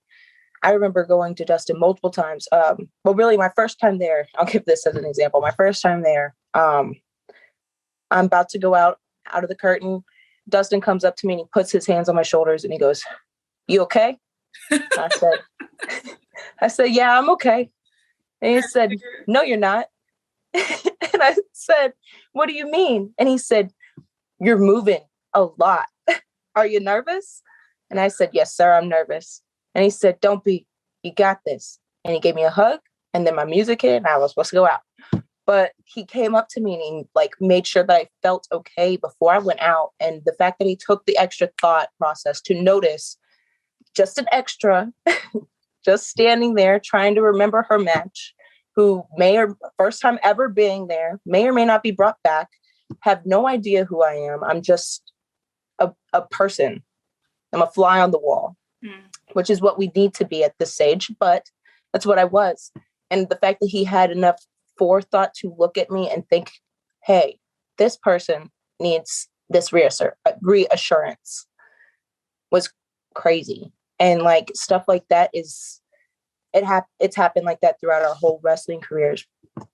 I remember going to Dustin multiple times. But really my first time there, I'll give this as an example. My first time there, I'm about to go out of the curtain. Dustin comes up to me and he puts his hands on my shoulders and he goes, "You okay?" I said, "Yeah, I'm okay." And he said, "No, you're not." And I said, "What do you mean?" And he said, "You're moving a lot. Are you nervous?" And I said, "Yes, sir, I'm nervous." And he said, "Don't be, you got this." And he gave me a hug and then my music hit and I was supposed to go out. But he came up to me and he like made sure that I felt okay before I went out. And the fact that he took the extra thought process to notice just an extra, just standing there trying to remember her match, who first time ever being there, may or may not be brought back, have no idea who I am. I'm just a person. I'm a fly on the wall, which is what we need to be at this stage. But that's what I was. And the fact that he had enough forethought to look at me and think, hey, this person needs this reassurance was crazy. And like stuff like that it's happened like that throughout our whole wrestling careers.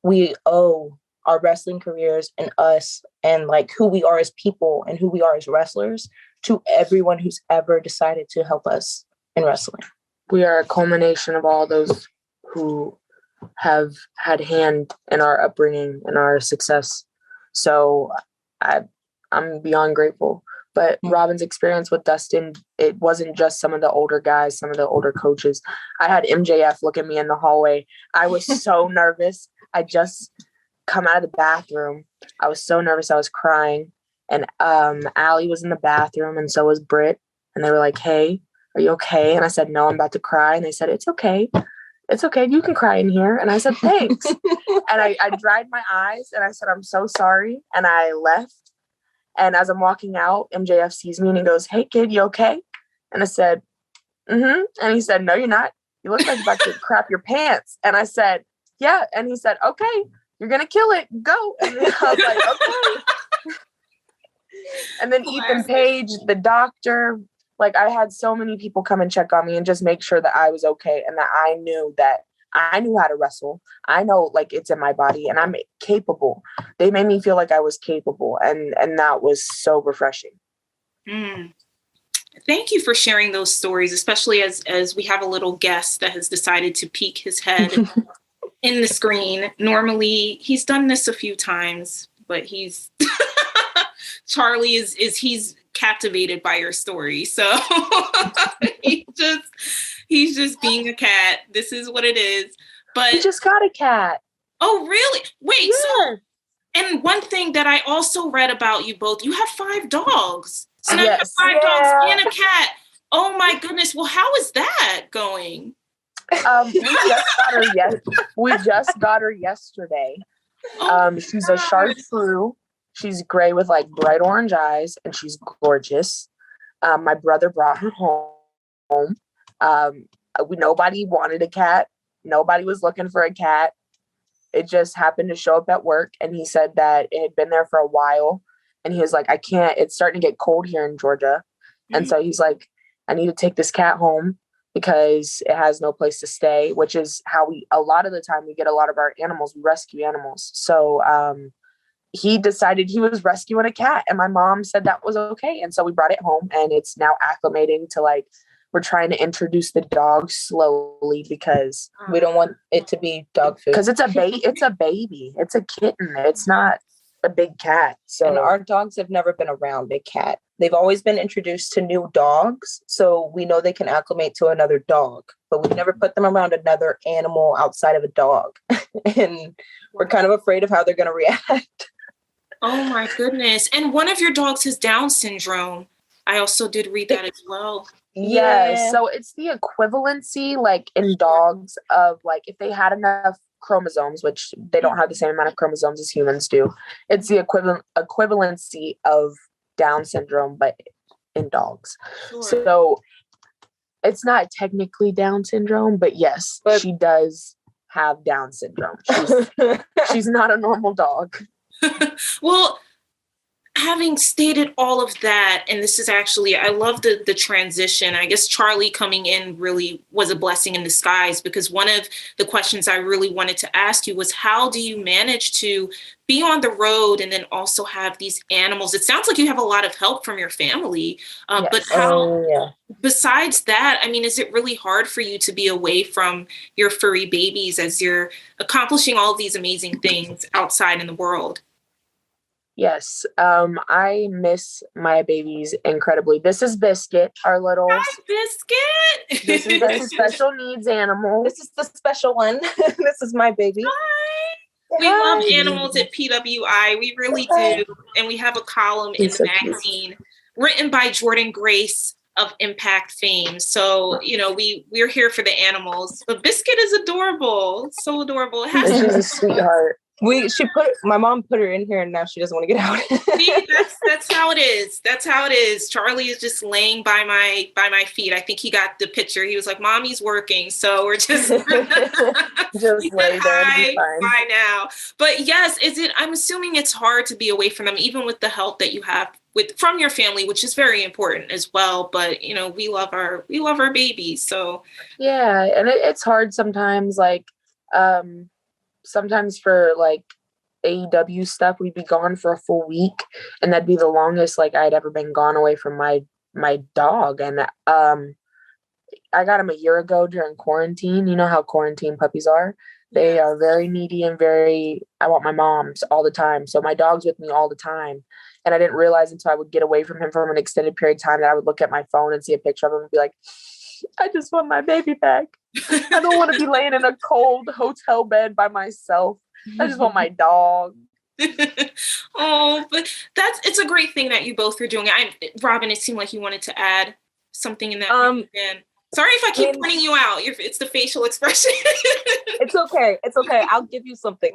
We owe our wrestling careers and us and like who we are as people and who we are as wrestlers to everyone who's ever decided to help us in wrestling. We are a culmination of all those who have had hand in our upbringing and our success. So I'm beyond grateful. But Robin's experience with Dustin, it wasn't just some of the older guys, some of the older coaches. I had MJF look at me in the hallway. I was so nervous. I just come out of the bathroom. I was so nervous. I was crying. And Allie was in the bathroom and so was Britt. And they were like, "Hey, are you okay?" And I said, "No, I'm about to cry." And they said, "It's okay. It's okay. You can cry in here." And I said, "Thanks." And I dried my eyes and I said, "I'm so sorry." And I left. And as I'm walking out, MJF sees me and he goes, "Hey, kid, you okay?" And I said, "Mm-hmm." And he said, "No, you're not. You look like you're about to crap your pants." And I said, "Yeah." And he said, "Okay, you're going to kill it. Go." And I was like, "Okay." And then Ethan Page, the doctor, like I had so many people come and check on me and just make sure that I was okay and that I knew how to wrestle. I know like it's in my body and I'm capable. They made me feel like I was capable and that was so refreshing. Thank you for sharing those stories, especially as we have a little guest that has decided to peek his head in the screen. Normally he's done this a few times, but Charlie he's captivated by your story. So he's just being a cat. This is what it is. But he just got a cat. Oh, really? Wait. Yeah. So, and one thing that I also read about you both, you have 5 dogs. So now you have 5 dogs and a cat. Oh my goodness. Well, how is that going? We just got her yesterday. She's a chartreuse. She's gray with like bright orange eyes and she's gorgeous. My brother brought her home. Nobody wanted a cat. Nobody was looking for a cat. It just happened to show up at work. And he said that it had been there for a while. And he was like, it's starting to get cold here in Georgia. Mm-hmm. And so he's like, I need to take this cat home because it has no place to stay, which is how a lot of the time we get a lot of our animals, we rescue animals. So, he decided he was rescuing a cat and my mom said that was okay. And so we brought it home and it's now acclimating to like, we're trying to introduce the dog slowly because we don't want it to be dog food. Because it's a baby. It's a kitten. It's not a big cat. So and our dogs have never been around a cat. They've always been introduced to new dogs. So we know they can acclimate to another dog, but we've never put them around another animal outside of a dog. And we're kind of afraid of how they're going to react. Oh my goodness. And one of your dogs has Down syndrome. I also did read that as well. Yes. So it's the equivalency, like in dogs, of like if they had enough chromosomes, which they don't have the same amount of chromosomes as humans do. It's the equivalency of Down syndrome, but in dogs. Sure. So it's not technically Down syndrome, but yes, she does have Down syndrome. She's not a normal dog. Well, having stated all of that, and this is actually, I love the transition. I guess Charlie coming in really was a blessing in disguise, because one of the questions I really wanted to ask you was, how do you manage to be on the road and then also have these animals? It sounds like you have a lot of help from your family, Yes. but how, besides that, I mean, is it really hard for you to be away from your furry babies as you're accomplishing all these amazing things outside in the world? Yes, I miss my babies incredibly. This is Biscuit, our little... Hi, Biscuit! This is a special needs animal. This is the special one. This is my baby. Hi! We love animals at PWI. We really do. And we have a column in the magazine written by Jordan Grace of Impact fame. So, you know, we're here for the animals. But Biscuit is adorable. So adorable. She's a sweetheart. My mom put her in here and now she doesn't want to get out. See, that's how it is. That's how it is. Charlie is just laying by my feet. I think he got the picture. He was like, "Mommy's working," so we're just just lay there and be fine. Bye now. But yes, I'm assuming it's hard to be away from them, even with the help that you have from your family, which is very important as well. But you know, we love our babies. So yeah, and it's hard sometimes. Like, sometimes for like AEW stuff, we'd be gone for a full week, and that'd be the longest like I'd ever been gone away from my dog. And I got him a year ago during quarantine. You know how quarantine puppies are. They are very needy and I want my mom's all the time. So my dog's with me all the time. And I didn't realize until I would get away from him for an extended period of time that I would look at my phone and see a picture of him and be like, I just want my baby back. I don't want to be laying in a cold hotel bed by myself. I just want my dog. Oh, but it's a great thing that you both are doing. Robin, it seemed like you wanted to add something in that. Sorry if I keep pointing you out. It's the facial expression. It's okay. It's okay. I'll give you something.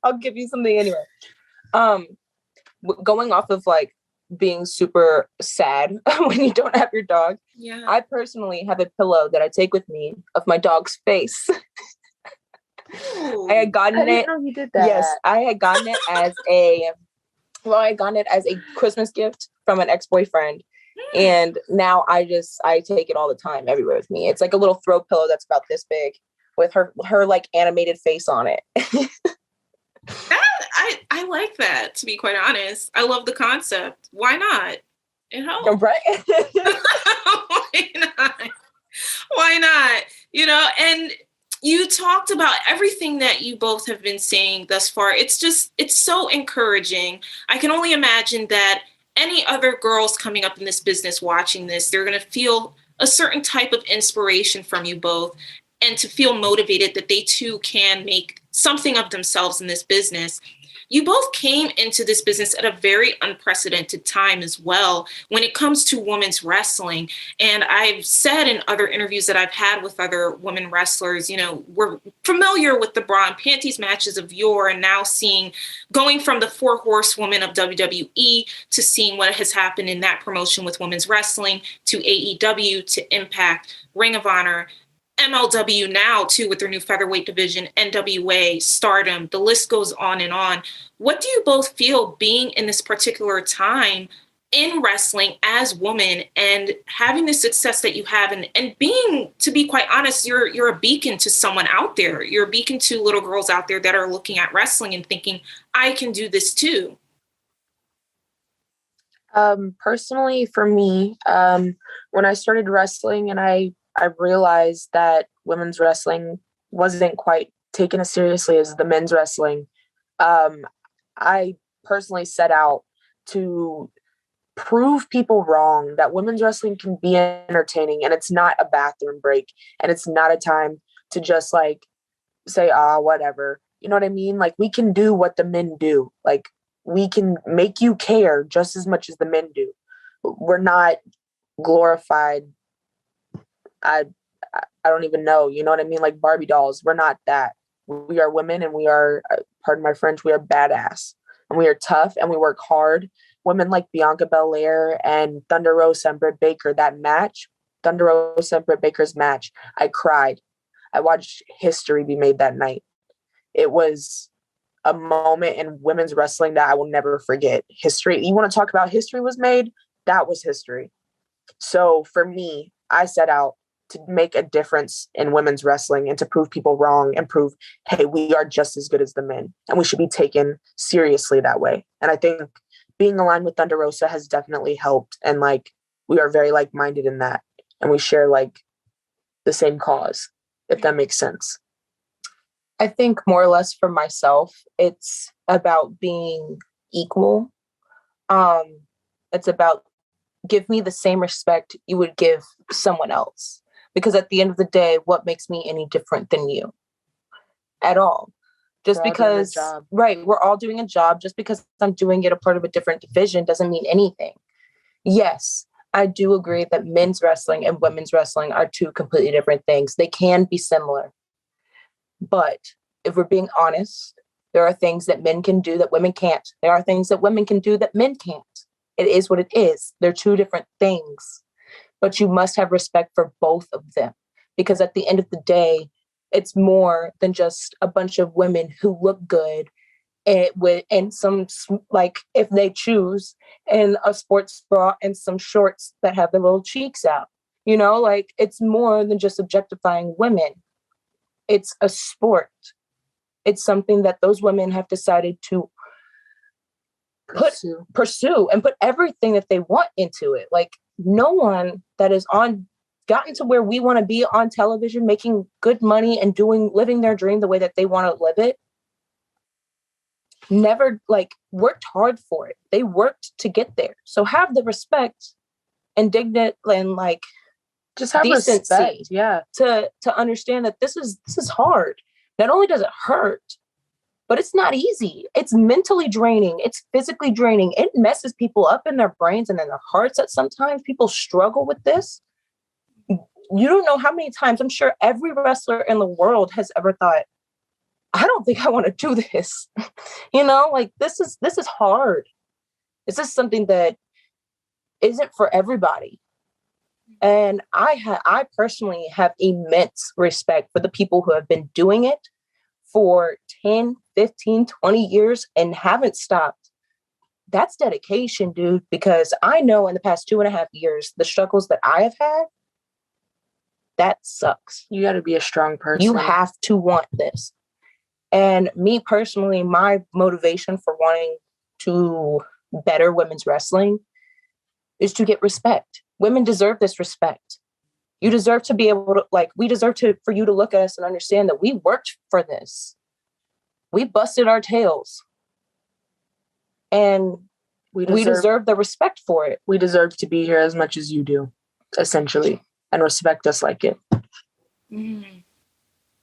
I'll give you something anyway. Going off of like being super sad when you don't have your dog. Yeah. I personally have a pillow that I take with me of my dog's face. I had gotten I didn't know you did that. Yes, I had gotten it as a Christmas gift from an ex-boyfriend. And now I take it all the time everywhere with me. It's like a little throw pillow that's about this big with her like animated face on it. I like that, to be quite honest. I love the concept. Why not? It helps. Right? Why not? Why not? You know, and you talked about everything that you both have been saying thus far. It's so encouraging. I can only imagine that any other girls coming up in this business watching this, they're going to feel a certain type of inspiration from you both, and to feel motivated that they too can make something of themselves in this business. You both came into this business at a very unprecedented time as well when it comes to women's wrestling. And I've said in other interviews that I've had with other women wrestlers, you know, we're familiar with the bra and panties matches of yore, and now going from the 4 horsewomen of WWE to seeing what has happened in that promotion with women's wrestling, to AEW, to Impact, Ring of Honor, MLW now too, with their new featherweight division, NWA, Stardom, the list goes on and on. What do you both feel being in this particular time in wrestling as women and having the success that you have, and being, to be quite honest, you're a beacon to someone out there. You're a beacon to little girls out there that are looking at wrestling and thinking, I can do this too. Personally for me, when I started wrestling and I realized that women's wrestling wasn't quite taken as seriously as the men's wrestling. I personally set out to prove people wrong, that women's wrestling can be entertaining, and it's not a bathroom break, and it's not a time to just like say, whatever. You know what I mean? Like, we can do what the men do. Like, we can make you care just as much as the men do. We're not glorified. I don't even know. You know what I mean? Like Barbie dolls. We're not that. We are women, and we are, pardon my French, we are badass, and we are tough, and we work hard. Women like Bianca Belair and Thunder Rosa and Britt Baker, that match, Thunder Rosa and Britt Baker's match, I cried. I watched history be made that night. It was a moment in women's wrestling that I will never forget. History. You want to talk about history was made? That was history. So for me, I set out to make a difference in women's wrestling and to prove people wrong and prove, hey, we are just as good as the men and we should be taken seriously that way. And I think being aligned with Thunder Rosa has definitely helped. And like, we are very like-minded in that. And we share like the same cause, if that makes sense. I think more or less for myself, it's about being equal. It's about give me the same respect you would give someone else. Because at the end of the day, what makes me any different than you at all? Just because, right, we're all doing a job. Just because I'm doing it a part of a different division doesn't mean anything. Yes, I do agree that men's wrestling and women's wrestling are two completely different things. They can be similar. But if we're being honest, there are things that men can do that women can't. There are things that women can do that men can't. It is what it is. They're two different things. But you must have respect for both of them. Because at the end of the day, it's more than just a bunch of women who look good and some, like, if they choose, in a sports bra and some shorts that have their little cheeks out. You know, like, it's more than just objectifying women. It's a sport. It's something that those women have decided to pursue and put everything that they want into it. Like, no one that is gotten to where we want to be on television, making good money and living their dream the way that they want to live it, never like worked hard for it. They worked to get there. So have the respect and dignity and like just have decency, respect, yeah, to understand that this is hard. Not only does it hurt, but it's not easy. It's mentally draining. It's physically draining. It messes people up in their brains and in their hearts that sometimes people struggle with this. You don't know how many times, I'm sure every wrestler in the world has ever thought, I don't think I want to do this. You know, like this is hard. This is something that isn't for everybody. And I personally have immense respect for the people who have been doing it for 10, 15, 20 years and haven't stopped. That's dedication, dude, because I know in the past 2.5 years, the struggles that I have had, that sucks. You got to be a strong person. You have to want this. And me personally, my motivation for wanting to better women's wrestling is to get respect. Women deserve this respect. You deserve to be able to, like, we deserve for you to look at us and understand that we worked for this. We busted our tails. And we deserve the respect for it. We deserve to be here as much as you do, essentially, and respect us like it. Mm.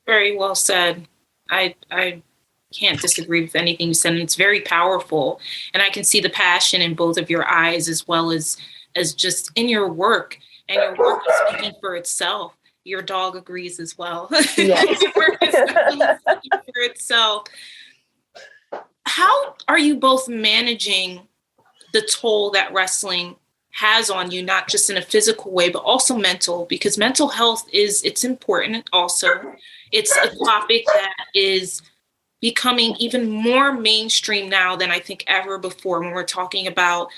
Very well said. I can't disagree with anything you said. And it's very powerful. And I can see the passion in both of your eyes, as well as just in your work. And your work is speaking for itself. Your dog agrees as well. Yes. Your work is speaking for itself. How are you both managing the toll that wrestling has on you, not just in a physical way, but also mental? Because mental health it's important also. It's a topic that is becoming even more mainstream now than I think ever before, when we're talking about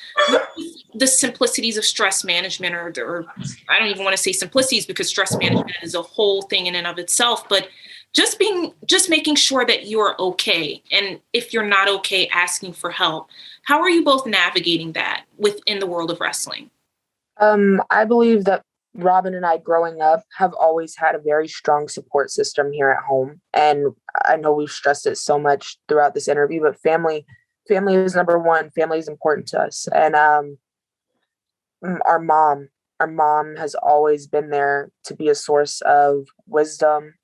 the simplicities of stress management, or I don't even want to say simplicities, because stress management is a whole thing in and of itself, but just making sure that you're okay. And if you're not okay, asking for help. How are you both navigating that within the world of wrestling? I believe that Robin and I, growing up, have always had a very strong support system here at home. And I know we've stressed it so much throughout this interview, but family is number one. Family is important to us. And our mom has always been there to be a source of wisdom,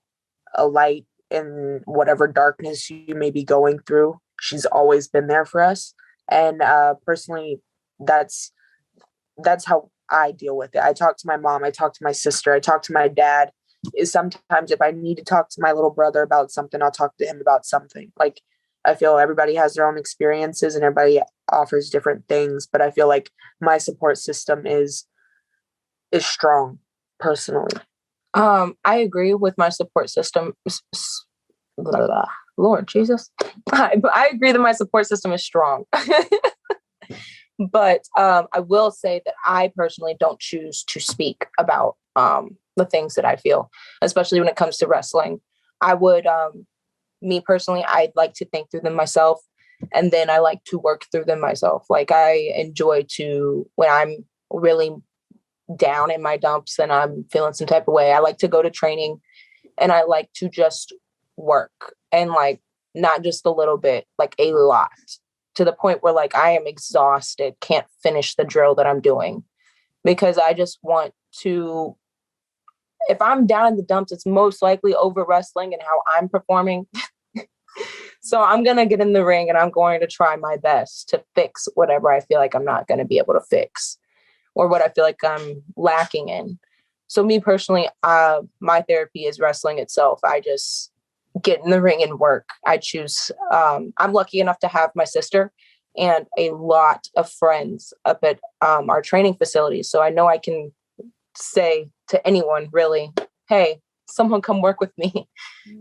a light in whatever darkness you may be going through. She's always been there for us. And personally, that's how I deal with it. I talk to my mom, I talk to my sister, I talk to my dad. Is sometimes if I need to talk to my little brother about something, I'll talk to him about something. Like, I feel everybody has their own experiences and everybody offers different things, but I feel like my support system is strong personally. I agree with my support system. Blah, blah. Lord Jesus. I agree that my support system is strong. But I will say that I personally don't choose to speak about the things that I feel, especially when it comes to wrestling. I would, me personally, I'd like to think through them myself, and then I like to work through them myself. Like, I enjoy to, when I'm really down in my dumps and I'm feeling some type of way, I like to go to training, and I like to just work, and like, not just a little bit, like a lot, to the point where like I am exhausted, can't finish the drill that I'm doing, because I just want to, if I'm down in the dumps, it's most likely over wrestling and how I'm performing. So I'm going to get in the ring and I'm going to try my best to fix whatever I feel like I'm not going to be able to fix, or what I feel like I'm lacking in. So me personally, my therapy is wrestling itself. I just get in the ring and work. I choose, I'm lucky enough to have my sister and a lot of friends up at our training facilities. So I know I can say to anyone, really, hey, someone come work with me,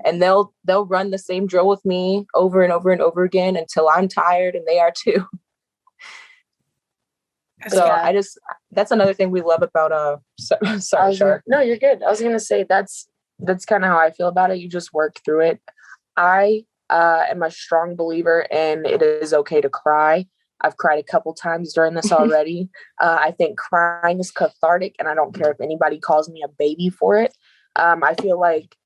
and they'll run the same drill with me over and over and over again until I'm tired and they are too. So Yeah. That's another thing we love about sorry, Char. No, you're good. I was gonna say that's kind of how I feel about it. You just work through it. I am a strong believer in it is okay to cry. I've cried a couple times during this already. I think crying is cathartic, and I don't care if anybody calls me a baby for it. I feel like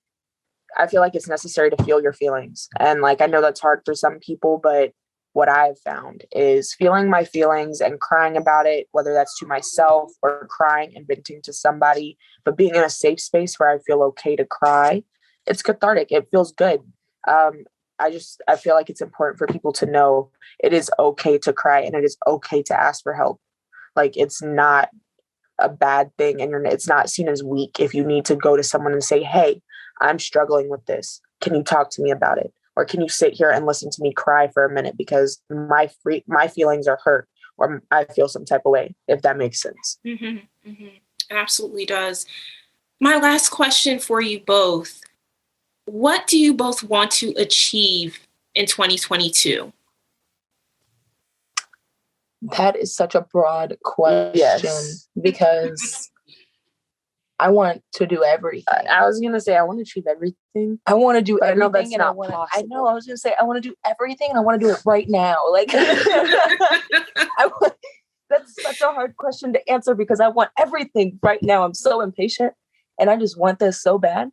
it's necessary to feel your feelings, and like, I know that's hard for some people, but what I've found is feeling my feelings and crying about it, whether that's to myself or crying and venting to somebody, but being in a safe space where I feel okay to cry, it's cathartic. It feels good. I feel like it's important for people to know it is okay to cry, and it is okay to ask for help. Like, it's not a bad thing, and it's not seen as weak if you need to go to someone and say, hey, I'm struggling with this. Can you talk to me about it? Or can you sit here and listen to me cry for a minute because my feelings are hurt, or I feel some type of way, if that makes sense. Mm-hmm, mm-hmm. It absolutely does. My last question for you both. What do you both want to achieve in 2022? That is such a broad question. Yes. Because I want to do everything. I was going to say, I want to achieve everything. I want to do everything. I know that's not possible. I know. I was going to say, I want to do everything, and I want to do it right now. Like, that's such a hard question to answer, because I want everything right now. I'm so impatient, and I just want this so bad.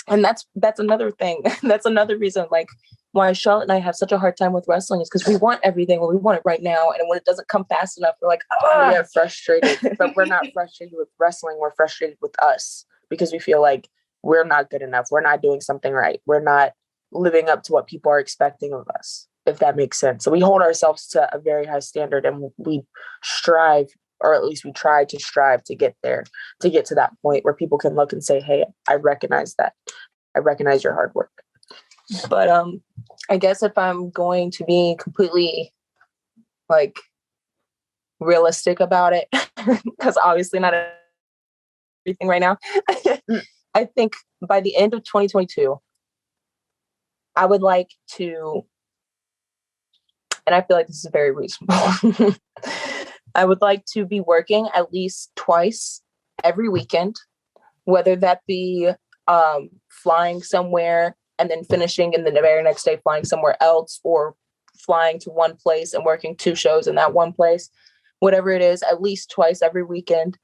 And that's another thing. That's another reason, like, why Charlotte and I have such a hard time with wrestling, is because we want everything when we want it right now. And when it doesn't come fast enough, we're like, we get frustrated. But we're not frustrated with wrestling. We're frustrated with us, because we feel like we're not good enough. We're not doing something right. We're not living up to what people are expecting of us, if that makes sense. So we hold ourselves to a very high standard, and we strive, or at least we try to strive to get there, to get to that point where people can look and say, hey, I recognize that. I recognize your hard work. But I guess if I'm going to be completely, like, realistic about it, because obviously not everything right now, I think by the end of 2022, I would like to, and I feel like this is very reasonable, I would like to be working at least twice every weekend, whether that be flying somewhere and then finishing, and then the very next day flying somewhere else, or flying to one place and working 2 shows in that one place, whatever it is, at least twice every weekend.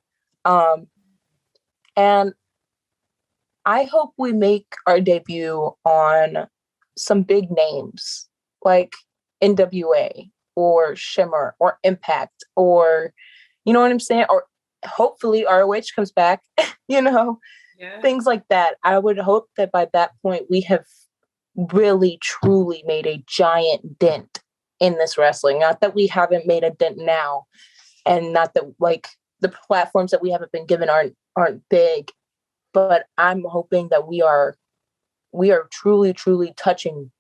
And I hope we make our debut on some big names like NWA or Shimmer or Impact, or, you know what I'm saying? Or hopefully ROH comes back, things like that. I would hope that by that point we have really truly made a giant dent in this wrestling. Not that we haven't made a dent now, and not that, like, the platforms that we haven't been given aren't big, but I'm hoping that we are truly, truly touching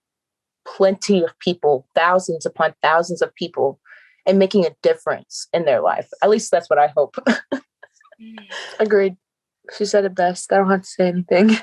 plenty of people, thousands upon thousands of people, and making a difference in their life. At least that's what I hope. Agreed. She said it best. I don't have to say anything.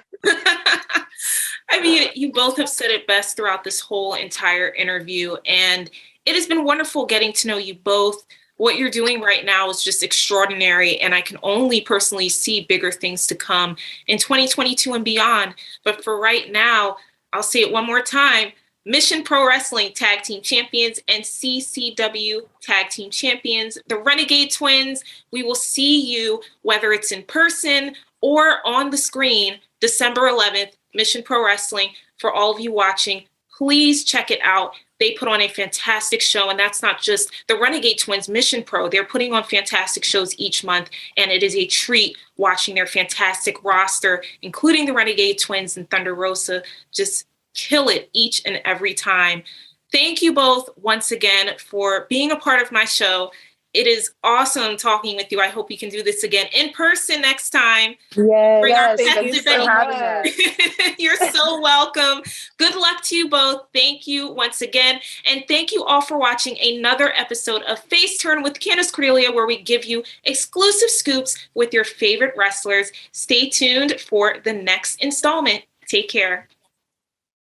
I mean, you both have said it best throughout this whole entire interview, and it has been wonderful getting to know you both. What you're doing right now is just extraordinary, and I can only personally see bigger things to come in 2022 and beyond. But for right now, I'll say it one more time: Mission Pro Wrestling Tag Team Champions and CCW Tag Team Champions, the Renegade Twins. We will see you, whether it's in person or on the screen, December 11th, Mission Pro Wrestling. For all of you watching, please check it out. They put on a fantastic show, and that's not just the Renegade Twins, Mission Pro. They're putting on fantastic shows each month, and it is a treat watching their fantastic roster, including the Renegade Twins and Thunder Rosa, just kill it each and every time. Thank you both once again for being a part of my show. It is awesome talking with you. I hope we can do this again in person next time. Yes, thank you for having us. You're so welcome. Good luck to you both. Thank you once again. And thank you all for watching another episode of Face Turn with Candace Cordelia, where we give you exclusive scoops with your favorite wrestlers. Stay tuned for the next installment. Take care.